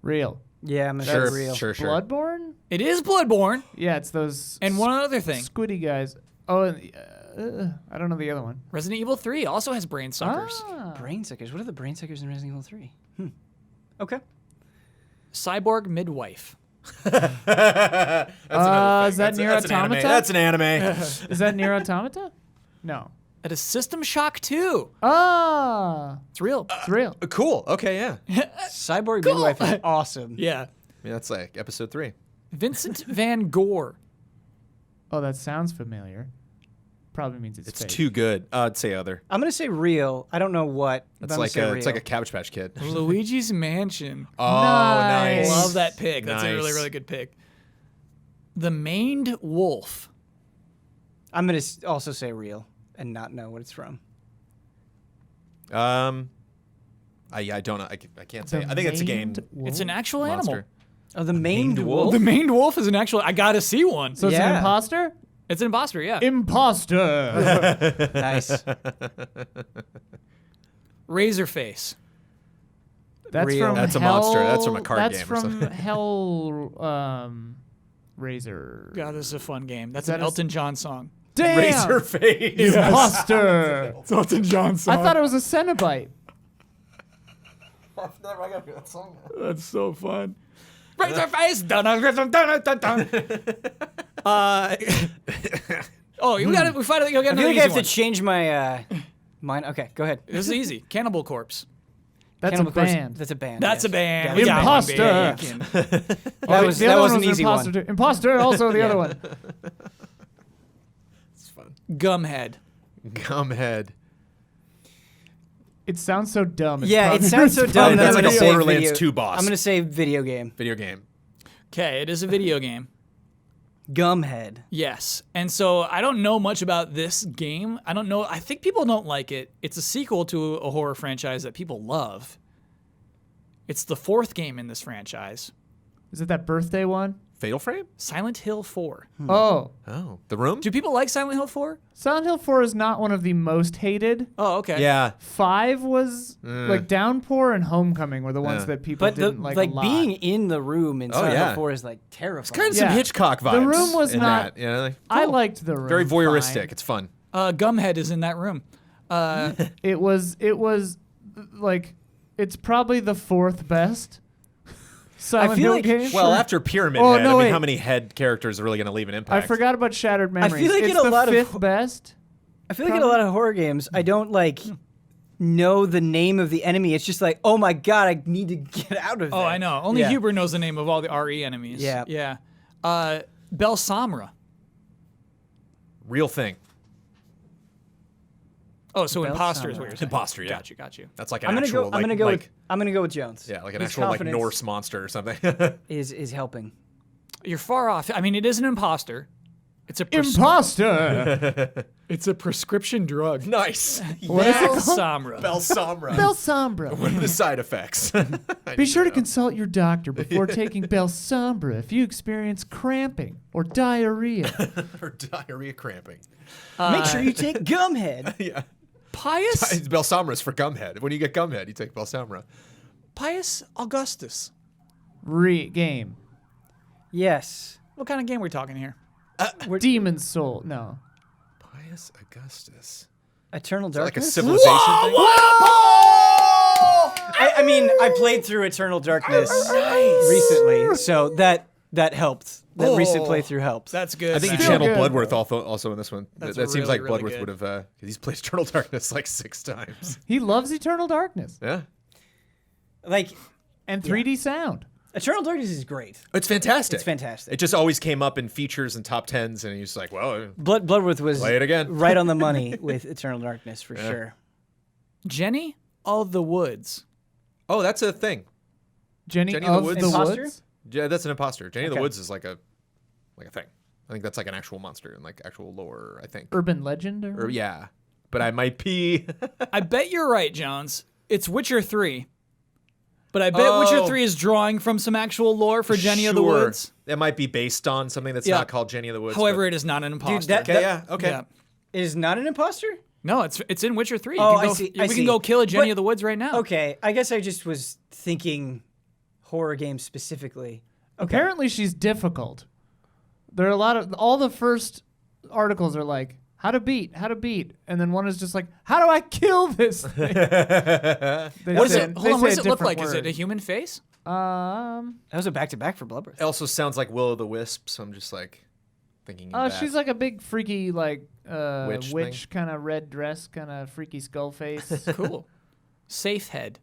Real. Yeah, I'm gonna Sure, say real. sure. Bloodborne. It is Bloodborne. Yeah, it's those. And one other thing. Squiddy guys. Oh, and, I don't know the other one. Resident Evil 3 also has brain suckers. Brain suckers. What are the brain suckers in Resident Evil 3? Okay. Cyborg Midwife. That's another thing. Is that Nier That's an anime. Automata? That's an anime. Is that Nier Automata? No. It is System Shock 2. It's real. It's real. Cool. Okay, yeah. Cyborg Midwife is awesome. Yeah. Yeah, that's like episode 3. Vincent Van Gogh. Oh, that sounds familiar. Probably means it's It's fake. too good. I'd say other. I'm gonna say real. I don't know what. but That's I'm like gonna say it's like a real. Cabbage Patch Kid. Luigi's Mansion. Oh, nice. Love that pick. That's a really, Nice. really good pick. The Maned Wolf. I'm gonna also say real and not know what it's from. I don't know. I can't say. I think it's a game. It's an actual Monster. animal. Oh, the maned wolf. The Maned Wolf is an actual. I gotta see one. So it's an Yeah. imposter? It's an imposter, yeah. Imposter. Nice. Razorface. That's Real. from That's a Hell, monster. That's from a card that's game or from something. Hell Razor. God, this is a fun game. That's Is an that a- Elton John song. Damn! Razorface. Imposter. It's Elton John song. I thought it was a Cenobite. That's so fun. Razorface. Dun, dun, dun, dun, dun, dun. Oh, you got it. We finally got I feel another like I easy have to one. change my mind. Okay, go ahead. This is easy. Cannibal Corpse. That's Cannibal a Corpse- band. That's a band. That's yes. a band. Yeah, We got one Imposter. band. That was the that other was one an easy imposter one. too. Imposter, also the other one. It's fun. Gumhead. Gumhead. It sounds so dumb. It's Yeah, it probably sounds so dumb. That's that I'm like a gonna say Borderlands video. 2 boss. I'm gonna say video game. Video game. Okay, it is a video game. Gumhead. Yes. And so I don't know much about this game. I don't know. I think people don't like it. It's a sequel to a horror franchise that people love. It's the 4th game in this franchise. Is it that birthday one? Fatal Frame? Silent Hill 4. Oh, Oh, The Room? Do people like Silent Hill 4? Silent Hill 4 is not one of the most hated. Oh, okay. Yeah. 5 was like Downpour and Homecoming were the ones that people But didn't like a lot. being in the room in Silent yeah. Hill 4 is like terrifying. Kind of Yeah. some Hitchcock vibes. The Room was in not- That, you know, like, I liked The Room. very voyeuristic. fine. It's fun. Gumhead is in that room. It was like it's probably the 4th best Silent feel Hill like- game. Well, after Pyramid Oh, Head, no, I mean, wait. how many head characters are really going to leave an I impact? forgot about Shattered Memories. feel like it's in a the lot of 5th best. I feel like in a lot of horror games, I don't like know the name of the enemy. It's just like, oh my god, I need to get out of there. Oh, I know. Only Yeah. Huber knows the name of all the RE enemies. Yeah. Yeah. Belsamra. Real thing. Oh, so Imposter is what Belsamra. you're saying. Imposter, yeah. Got you. That's like an I'm gonna actual, go. like, I'm gonna go. like, I'm gonna go with Jones. yeah, like an His actual like confidence Norse monster or something. is helping. You're far off. I mean, it is an imposter. It's a Imposter. it's a prescription drug. Nice. What is it called? Belsamra. Belsamra. Belsombra. What are the side effects? Be sure to consult your doctor before taking Belsombra if you experience cramping or diarrhea. or diarrhea cramping. Make sure you take Gumhead. Yeah. Pius Belsamra's for gumhead. When you get gumhead, you take Belsamra. Pius Augustus. Game. Yes. What kind of game are we talking here? Demon's Soul. No. Pius Augustus. Eternal Is that like a Darkness. civilization thing? I mean, I played through Eternal Darkness recently, so that helped. That recent playthrough helps. That's good. I think you Still channeled good. Bloodworth also in this one. That's That seems really, like really Bloodworth good. would have, because he's played Eternal Darkness like 6 times. He loves Eternal Darkness Yeah. like and 3D sound. Eternal Darkness is great. It's fantastic. It's fantastic. It just always came up in features and top 10s, and he's like, well, Bloodworth was Play it again. right on the money with Eternal Darkness for sure. Jenny of the Woods. oh, that's a thing. Jenny Jenny of the the Woods. Imposter? Woods. Yeah, that's an imposter. Jenny of the Okay. Woods is like a thing. I think that's like an actual monster and like actual lore, I think. Urban legend. Or yeah. But I might be. I bet you're right, Jones. It's Witcher 3. But I bet Witcher 3 is drawing from some actual lore for Jenny of the Sure. Woods. It might be based on something that's Yeah. not called Jenny of the Woods. However, it is not an imposter. that- okay, yeah, okay. Yeah. It is not an imposter? No, it's in Witcher 3. Oh, You can I go, see, We I can see. go kill a Jenny But- of the Woods right now. Okay, I guess I just was thinking horror games specifically. Apparently, she's difficult. There are a lot of all the first articles are like how to beat, and then one is just like how do I kill this thing? What does it? Hold on. What does it look like? Is it a human face? That was a back-to-back for Bloodworth. It also sounds like Will o' the Wisp, so I'm just like thinking. Oh, that. she's like a big freaky like Witch witch kind of red dress, kind of freaky skull face. Cool. Safe head.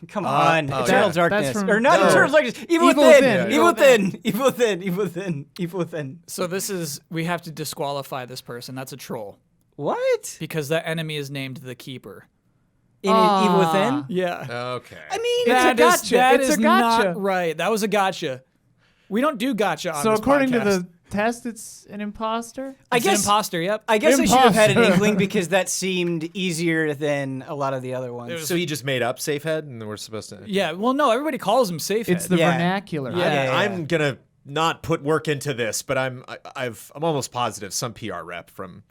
Come on, oh, Eternal yeah. Darkness, That's from- or not No. Eternal Darkness, Evil Evil Within, Within. Evil Within, Evil Within, Evil Within, Evil Within. So this is we have to disqualify this person. That's a troll What? because that enemy is named the Keeper. In Evil Within? Yeah. Okay. I mean, It's a That is- gotcha. that It's is a gotcha. not right. That was a gotcha. We don't do gotcha on So this according to podcast. the test, it's an imposter. I It's an guess imposter. Yep. I guess I should have had an Imposter. inkling because that seemed easier than a lot of the other ones. So he just made up Safehead, and we're supposed to. Yeah. Well, no. Everybody calls him Safe Head. It's the Yeah. vernacular. Yeah. I'm gonna not put work into this, but I'm almost positive some PR rep from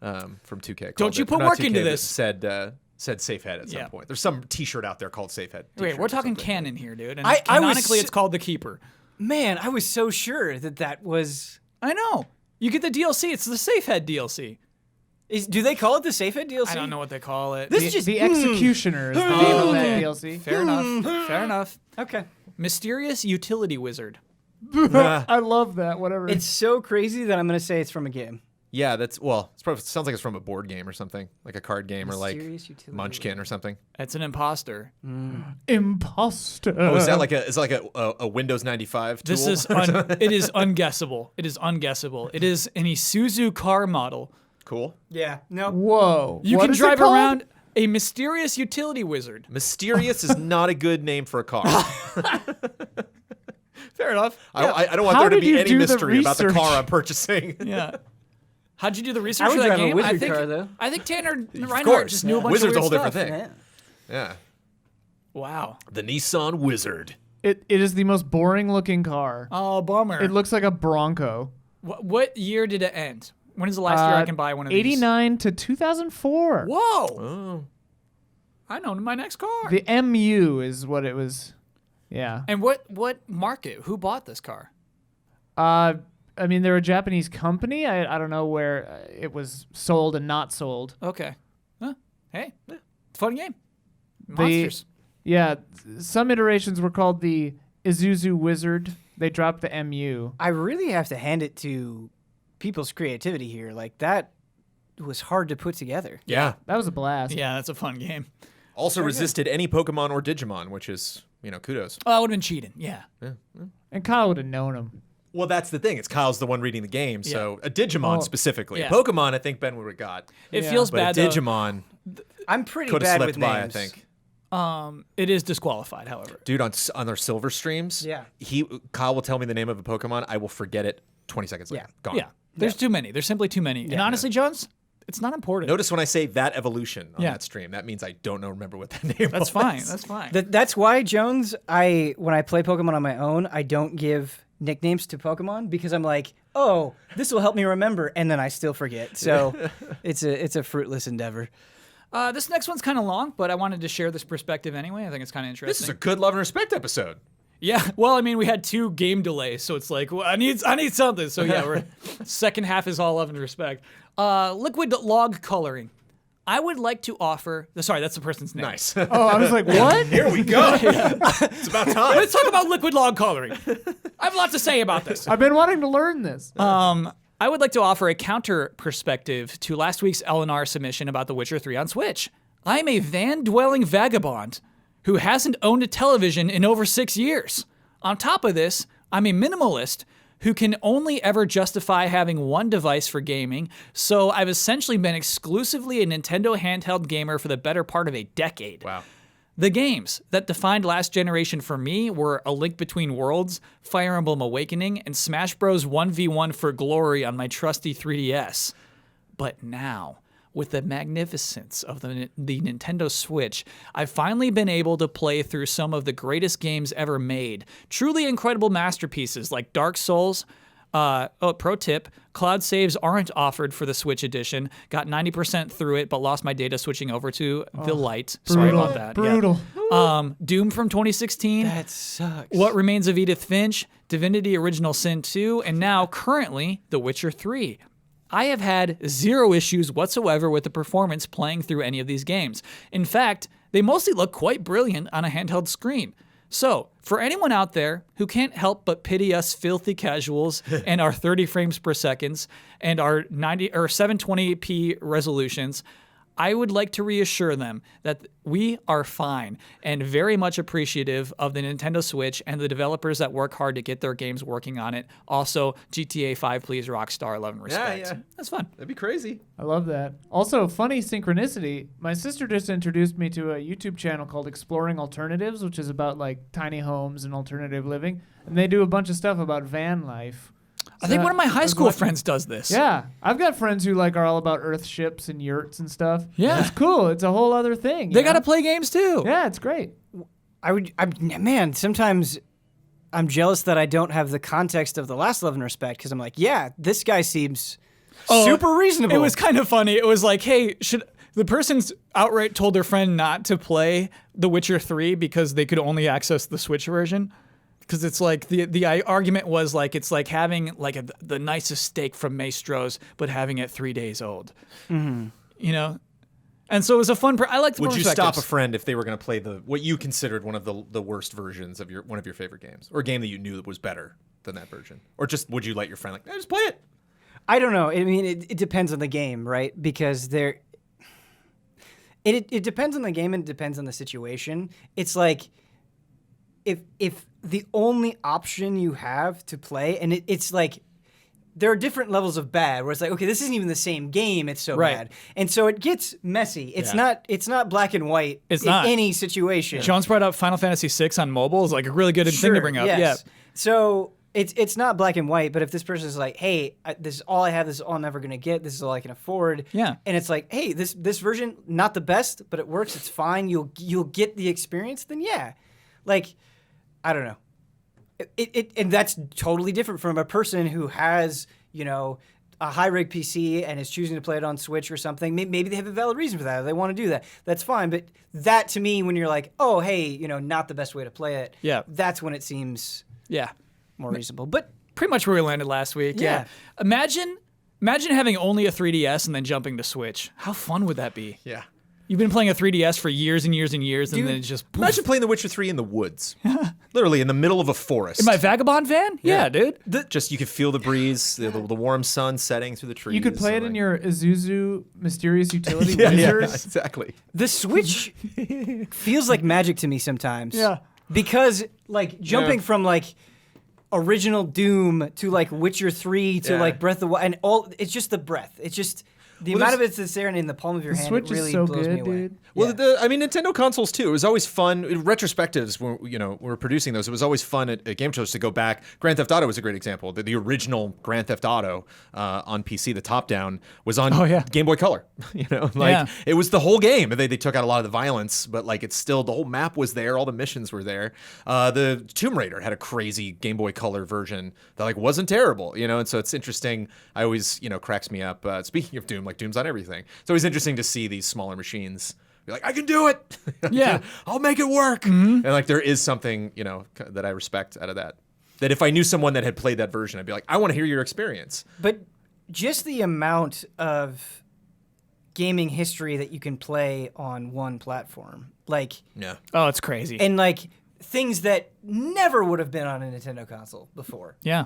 2K. Don't called you it- put not work 2K, into but this. Said Safehead at some Yeah. point. There's some T-shirt out there called Safehead. Wait, we're t-shirt or talking something. canon here, dude. And I was canonically, s- it's called the Keeper. Man, I was so sure that was. I know. You get the DLC. It's the Safe Head DLC. Do they call it the Safehead DLC? I don't know what they call it. This The, is just the Executioner is the name of that okay. DLC. Fair enough. Fair enough. Okay. Mysterious Utility Wizard. I love that. Whatever. It's so crazy that I'm gonna say it's from a game. Yeah, it's probably sounds like it's from a board game or something, like a card game or like Mysterious Utility Munchkin or something. It's an imposter. imposter. Oh, is that like a Windows 95 tool? This is it is unguessable. It is unguessable. It is an Isuzu car model. cool. Yeah. No. Whoa. You What can is it drive called? around a mysterious utility wizard. Mysterious is not a good name for a car. Fair enough. I don't want How there to did be you any do the mystery about the research? car I'm purchasing. Yeah. How'd you do the research I would for that drive a game? wizard I think, car, though. I think Tanner Reinhardt course, just knew a yeah. bunch Wizard's of a weird whole different stuff. thing. Yeah. Wow. The Nissan Wizard. It is the most boring looking car. Oh, bummer. It looks like a Bronco. What year did it end? When is the last year I can buy one of these? 89 to 2004. Whoa. Oh. I know my next car. The MU is what it was. Yeah. And what market? Who bought this car? I mean, they're a Japanese company. I don't know where it was sold and not sold. Okay. Huh. Hey, fun game. Monsters. Yeah, some iterations were called the Isuzu Wizard. They dropped the MU. I really have to hand it to people's creativity here. Like, that was hard to put together. Yeah. That was a blast. Yeah, that's a fun game. Also resisted any Pokemon or Digimon, which is, kudos. Oh, I would have been cheating. Yeah. And Kyle would have known him. Well, that's the thing. It's Kyle's the one reading the game, so a Digimon specifically. yeah. A Pokemon, I think Ben would have got. It Yeah. feels But bad, a Digimon I'm pretty could have bad with slipped by, I names. think. though. It is disqualified, however. Dude, on our silver streams, Yeah. Kyle will tell me the name of a Pokemon. I will forget it 20 seconds later. Yeah. Gone. Yeah. There's too many. There's simply too many. And honestly, Jones, it's not important. Notice when I say that evolution on Yeah. that stream, that means I don't remember what that name was. That's fine. That's fine. That's why, Jones, when I play Pokemon on my own, I don't give nicknames to Pokemon because I'm like, oh, this will help me remember, and then I still forget. So it's a fruitless endeavor. This next one's kind of long, but I wanted to share this perspective anyway. I think it's kind of interesting. This is a good love and respect episode. Yeah, well, I mean, we had 2 game delays, so it's like, well, I need something. So yeah, we're second half is all love and respect. Liquid log coloring. I would like to offer. Sorry, that's the person's name. Nice. Oh, I was like, what? Here we go. It's about time. Let's talk about liquid log coloring. I have a lot to say about this. I've been wanting to learn this. I would like to offer a counter perspective to last week's LNR submission about The Witcher 3 on Switch. I am a van-dwelling vagabond who hasn't owned a television in over 6 years. On top of this, I'm a minimalist who can only ever justify having one device for gaming, so I've essentially been exclusively a Nintendo handheld gamer for the better part of a decade. Wow. The games that defined last generation for me were A Link Between Worlds, Fire Emblem Awakening, and Smash Bros. 1v1 for Glory on my trusty 3DS. But now, with the magnificence of the Nintendo Switch, I've finally been able to play through some of the greatest games ever made. Truly incredible masterpieces like Dark Souls. Pro tip, cloud saves aren't offered for the Switch edition. Got 90% through it, but lost my data switching over to the Lite. Sorry about that. Brutal. Yeah. Doom from 2016. That sucks. What Remains of Edith Finch, Divinity Original Sin 2, and now, currently, The Witcher 3. I have had 0 issues whatsoever with the performance playing through any of these games. In fact, they mostly look quite brilliant on a handheld screen. So, for anyone out there who can't help but pity us filthy casuals and our 30 frames per second and our 90 or 720p resolutions, I would like to reassure them that we are fine and very much appreciative of the Nintendo Switch and the developers that work hard to get their games working on it. Also, GTA 5, please, Rockstar, love and respect. yeah. That's fun. That'd be crazy. I love that. Also, funny synchronicity. My sister just introduced me to a YouTube channel called Exploring Alternatives, which is about like tiny homes and alternative living. And they do a bunch of stuff about van life. I think one of my high was school watching- friends does this. Yeah, I've got friends who like are all about Earth ships and yurts and stuff. Yeah. It's cool. It's a whole other thing. They you got to know? play games too. Yeah, it's great. Man, sometimes I'm jealous that I don't have the context of the last Love and Respect because I'm like, yeah, this guy seems super reasonable. It was kind of funny. It was like, hey, should the person's outright told their friend not to play The Witcher 3 because they could only access the Switch version? Because it's like the argument was like it's like having like the nicest steak from Maestro's, but having it 3 days old. Mm-hmm. You know, and so it was a fun. I like. Would you stop a friend if they were going to play what you considered one of the worst versions of one of your favorite games, or a game that you knew was better than that version, or just would you let your friend just play it? I don't know. I mean, it depends on the game, right? Because it depends on the game and it depends on the situation. It's like if the only option you have to play, and it's like there are different levels of bad where it's like, okay, this isn't even the same game, it's so Right. bad. And so it gets messy. It's Yeah. not black and white It's in not. any situation. Jones brought up Final Fantasy VI on mobile is like a really good thing to bring up. Yes. Yeah. So it's not black and white, but if this person is like, hey, this is all I have, this is all I'm ever gonna get, this is all I can afford. Yeah. And it's like, hey, this version not the best, but it works, it's fine. You'll get the experience. Then yeah, like I don't know. And that's totally different from a person who has, a high rig PC and is choosing to play it on Switch or something. Maybe they have a valid reason for that. Or they want to do that. That's fine. But that to me, when you're like, oh, hey, not the best way to play it. Yeah. That's when it seems more reasonable. But pretty much where we landed last week. Yeah. Imagine having only a 3DS and then jumping to Switch. How fun would that be? Yeah. You've been playing a 3DS for years and years and years, and then it's just poof. Imagine playing The Witcher 3 in the woods. Literally in the middle of a forest. In my Vagabond van? Yeah, dude. Just you could feel the breeze, the warm sun setting through the trees. You could play it in your Isuzu Mysterious Utility yeah, Wizards. exactly. the Switch feels like magic to me sometimes. Yeah. Because, jumping from, original Doom to, Witcher 3 to, Breath of the Wild, and it's just the breadth. It's just... The amount of it that's there and in the palm of your hand, Switch it really is so blows good, me away. dude. Well, Nintendo consoles too. It was always fun. Retrospectives, when we were producing those, it was always fun at game shows to go back. Grand Theft Auto was a great example. The original Grand Theft Auto on PC, the top down, was on Game Boy Color. It was the whole game. They took out a lot of the violence, but it's still the whole map was there. All the missions were there. The Tomb Raider had a crazy Game Boy Color version that wasn't terrible. And so it's interesting. I always cracks me up. Speaking of Doom, Doom's on everything. It's always interesting to see these smaller machines be like, I can do it. Yeah. I'll make it work. Mm-hmm. And there is something, that I respect out of that. That if I knew someone that had played that version, I'd be like, I want to hear your experience. But just the amount of gaming history that you can play on one platform. Yeah. Oh, it's crazy. And things that never would have been on a Nintendo console before. Yeah.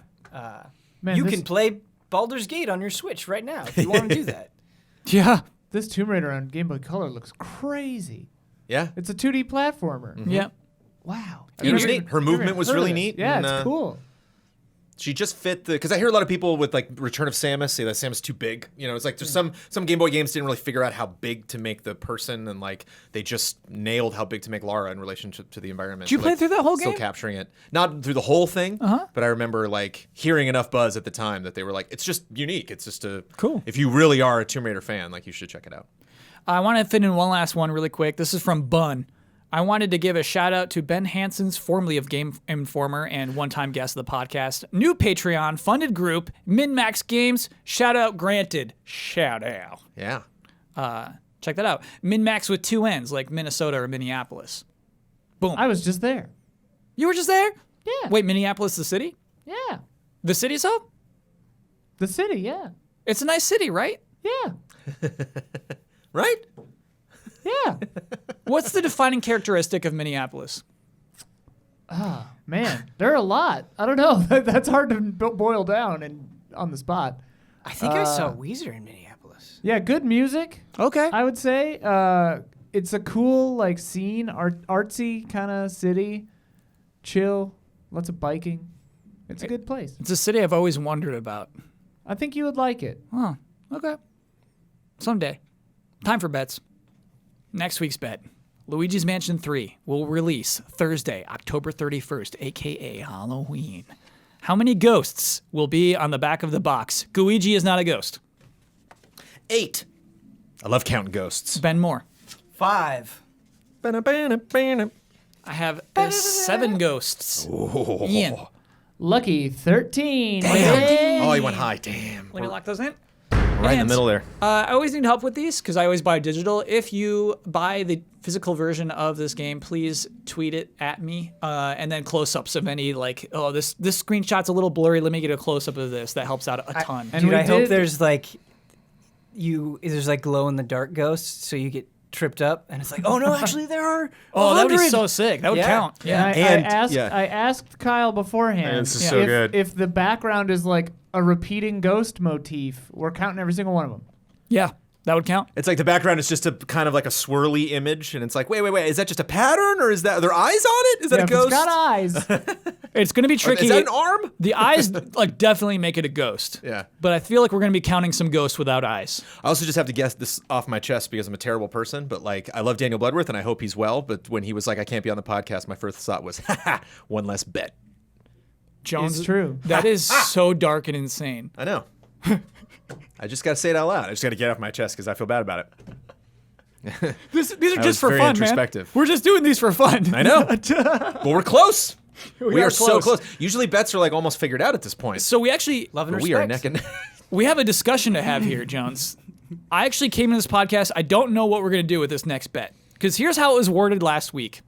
You can play Baldur's Gate on your Switch right now if you want to do that. Yeah. This Tomb Raider on Game Boy Color looks crazy. Yeah. It's a 2D platformer. Mm-hmm. Yeah. Wow. It was neat. Her movement was really neat. Yeah, and, it's cool. She just fit because I hear a lot of people with Return of Samus say that Samus too big. It's there's some Game Boy games didn't really figure out how big to make the person, and they just nailed how big to make Lara in relationship to the environment. Did you play through that whole game? Still capturing it, not through the whole thing, but I remember hearing enough buzz at the time that they were it's just unique. It's just cool. If you really are a Tomb Raider fan, you should check it out. I want to fit in one last one really quick. This is from Bun. I wanted to give a shout out to Ben Hanson's, formerly of Game Informer and one-time guest of the podcast, new Patreon funded group, MinnMax Games. Shout out granted. Shout out. Yeah. Check that out. MinnMax with 2 N's, like Minnesota or Minneapolis. Boom. I was just there. You were just there? Yeah. Wait, Minneapolis, the city? Yeah. The city's up? The city, yeah. It's a nice city, right? Yeah. Right? Yeah. What's the defining characteristic of Minneapolis? Man, there are a lot. I don't know. That's hard to boil down and on the spot. I think I saw Weezer in Minneapolis. Yeah, good music. Okay. I would say it's a cool scene, artsy kind of city, chill, lots of biking. It's a good place. It's a city I've always wondered about. I think you would like it. Oh, okay. Someday. Time for bets. Next week's bet. Luigi's Mansion 3 will release Thursday, October 31st, a.k.a. Halloween. How many ghosts will be on the back of the box? Guigi is not a ghost. 8. I love counting ghosts. Ben Moore. 5. I have 7 ghosts. Oh. Ian. Lucky 13. Damn. Oh, he went high. Damn. Let me lock those in. Right in the middle there. I always need help with these because I always buy digital. If you buy the physical version of this game, please tweet it at me and then close-ups of any this screenshot's a little blurry. Let me get a close-up of this. That helps out a ton. Dude, I hope there's glow in the dark ghosts, so you get tripped up and it's oh no, actually there are. Oh, that would be 100. so sick. That would count. Yeah. I asked Kyle beforehand. Man, this is so good. If the background is a repeating ghost motif, we're counting every single one of them. Yeah, that would count. It's the background is just a kind of a swirly image, and it's wait, is that just a pattern, or are there eyes on it? Is that a if ghost? It's got eyes. It's going to be tricky. Is that an arm? The eyes definitely make it a ghost. Yeah. But I feel like we're going to be counting some ghosts without eyes. I also just have to guess this off my chest because I'm a terrible person, but I love Daniel Bloodworth and I hope he's well. But when he was I can't be on the podcast, my first thought was, one less bet. Jones, It's true. That is so dark and insane. I know. I just got to say it out loud. I just got to get it off my chest because I feel bad about it. These are That just was for very fun, man. introspective. We're just doing these for fun. I know. Well, we're close. We are so close. Usually bets are like almost figured out at this point. So we actually Love and But respect. we are neck and neck. we have a discussion to have here, Jones. I actually came to this podcast. I don't know what we're going to do with this next bet. Because here's how it was worded last week.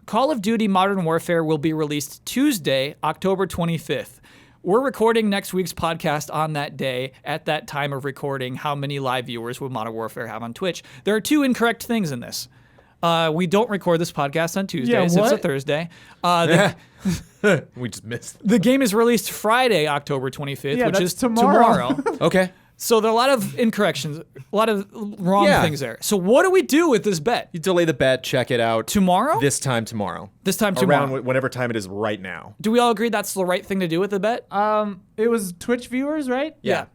Call of Duty Modern Warfare will be released Tuesday, October 25th. We're recording next week's podcast on that day. At that time of recording, how many live viewers will Modern Warfare have on Twitch? There are two incorrect things in this. We don't record this podcast on Tuesdays. It's a what? Thursday. We just missed. The game is released Friday, October 25th, Yeah, which that's is tomorrow. Okay. So there are a lot of incorrections, a lot of wrong Yeah. things there. So what do we do with this bet? You delay the bet, check it out. Tomorrow? This time tomorrow. This time tomorrow. Around whatever time it is right now. Do we all agree that's the right thing to do with the bet? It was Twitch viewers, right? Yeah.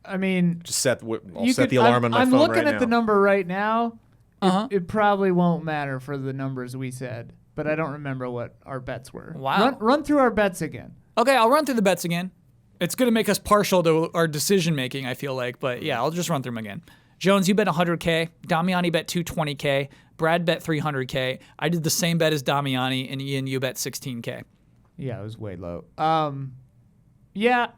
I mean, Just set. I'll you set could- the alarm I'm, on my I'm phone looking right at now. the number right now. Uh-huh. It probably won't matter for the numbers we said, but I don't remember what our bets were. Wow. Run through our bets again. Okay, I'll run through the bets again. It's going to make us partial to our decision making, I feel like, but yeah, I'll just run through them again. Jones, you bet 100K. Damiani bet 220K. Brad bet 300K. I did the same bet as Damiani, and Ian, you bet 16K. Yeah, it was way low. Yeah,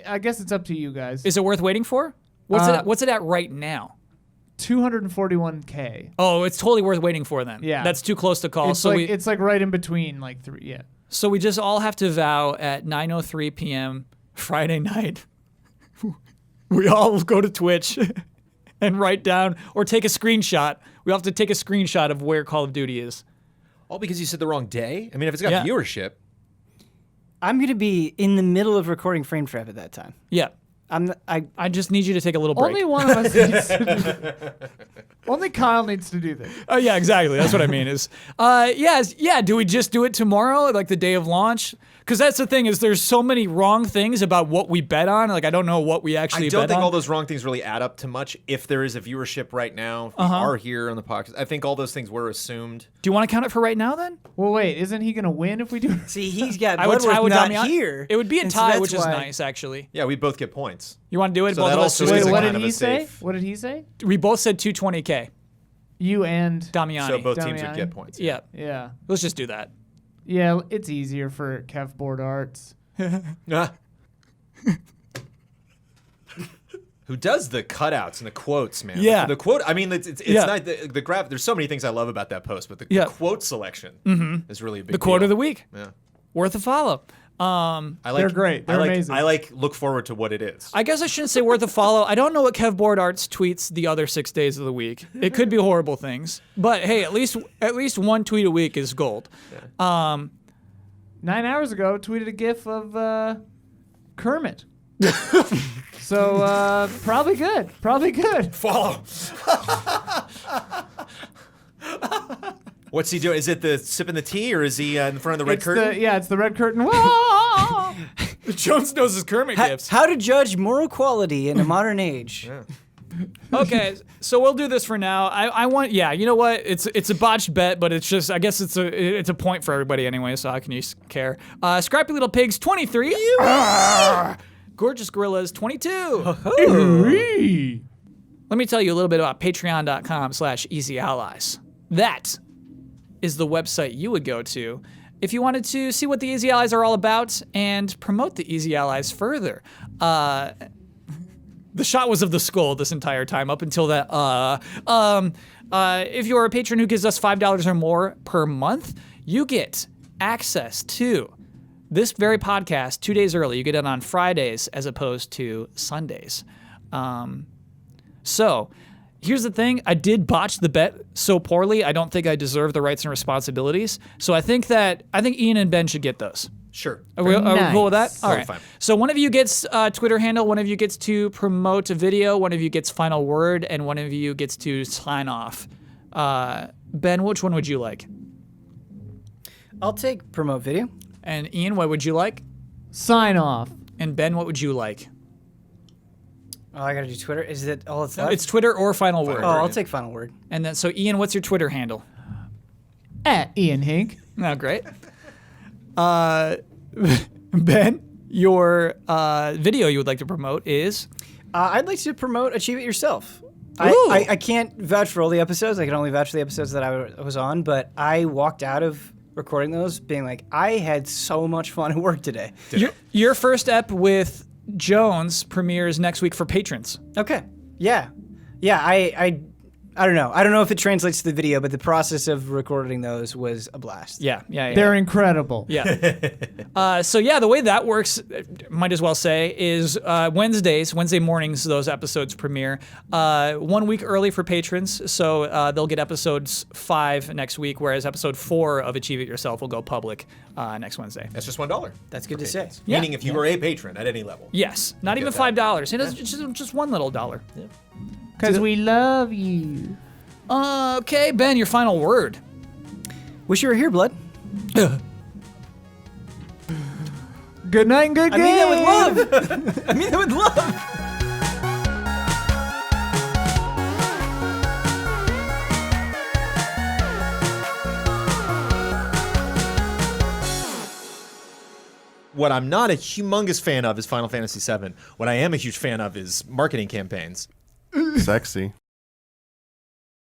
I guess it's up to you guys. Is it worth waiting for? What's it at right now? 241K. Oh, it's totally worth waiting for then. Yeah. That's too close to call. It's like right in between, like three. Yeah. So we just all have to vow at 9:03 p.m. Friday night. We all go to Twitch and write down or take a screenshot. We have to take a screenshot of where Call of Duty is. All because you said the wrong day? I mean, if it's got Yeah. viewership. I'm going to be in the middle of recording Frame Trap at that time. Yeah. I just need you to take a little break. Only one of us needs to do that. Only Kyle needs to do this. Oh yeah, exactly. That's what I mean. Yeah. Do we just do it tomorrow, like the day of launch? Because that's the thing is, there's so many wrong things about what we bet on. Like I don't know what we actually I don't bet think on. all those wrong things really add up to much. If there is a viewership right now, if we are here on the podcast, I think all those things were assumed. Do you want to count it for right now then? Well, wait, isn't he gonna win if we do? See, he's got I would tie Bloodworth with not Damiani. here. It would be a and so tie, that's which is why- nice actually. Yeah, we both get points. You want to do it? So Both that of us also just Wait, is do a what it? kind did of he a say? safe- What did he say? We both said 220K. You and Damiani. So both teams Damiani. would get points. Yeah. yeah, Let's just do that. yeah. It's easier for Kev Board Arts. Ah. Who does the cutouts and the quotes, man? Yeah. The quote. I mean, it's Yeah. not the graph. There's so many things I love about that post, but the Yeah. quote selection is really a big The quote deal. of the week. Yeah. Worth a follow. I like. They're great. They're I like, amazing. I like look forward to what it is. I guess I shouldn't say worth a follow. I don't know what Kev Board Arts tweets the other 6 days of the week. It could be horrible things, but hey, at least one tweet a week is gold. 9 hours ago, tweeted a GIF of Kermit. So probably good. Probably good. Follow. What's he doing? Is it the sipping the tea, or is he in front of the red It's curtain? it's the red curtain. Whoa! Jones knows his Kermit gifts. How to judge moral quality in a modern age. Okay, so we'll do this for now. I want, yeah, you know what? It's a botched bet, but it's just, I guess it's a point for everybody anyway. So how can you care? Scrappy Little Pigs 23. Gorgeous Gorillas 22. Let me tell you a little bit about patreon.com/easyallies. That is the website you would go to if you wanted to see what the Easy Allies are all about and promote the Easy Allies further. The shot was of the skull this entire time up until that. If you're a patron who gives us $5 or more per month, you get access to this very podcast 2 days early. You get it on Fridays as opposed to Sundays. So here's the thing. I did botch the bet so poorly. I don't think I deserve the rights and responsibilities. So I think Ian and Ben should get those. Sure. Are we cool with that? Nice. All Totally right. fine. So one of you gets Twitter handle, one of you gets to promote a video, one of you gets final word, and one of you gets to sign off. Ben, which one would you like? I'll take promote video. And Ian, what would you like? Sign off. And Ben, what would you like? Oh, I gotta do Twitter. Is it all it's left? It's Twitter or final word. Oh, I'll take final word. And then, so Ian, what's your Twitter handle? At Ian Hink. Oh, great. Ben, your video you would like to promote is? I'd like to promote Achieve It Yourself. Ooh. I can't vouch for all the episodes. I can only vouch for the episodes that I was on, but I walked out of recording those, being like, I had so much fun at work today. Your first ep with Jones premieres next week for patrons. Okay. Yeah. Yeah, I don't know. I don't know if it translates to the video, but the process of recording those was a blast. Yeah. They're incredible. Yeah. So yeah, the way that works, might as well say, is Wednesday mornings, those episodes premiere 1 week early for patrons. So they'll get episodes 5 next week, whereas episode 4 of Achieve It Yourself will go public next Wednesday. That's just $1. That's good to say. Yeah. Meaning if you were a patron at any level. Yes, not even $5. It's just one little dollar. Yeah. Because we love you. Okay, Ben, your final word. Wish you were here, Blood. Good night and good game. I mean that with love. I mean that with love. What I'm not a humongous fan of is Final Fantasy VII. What I am a huge fan of is marketing campaigns. Sexy.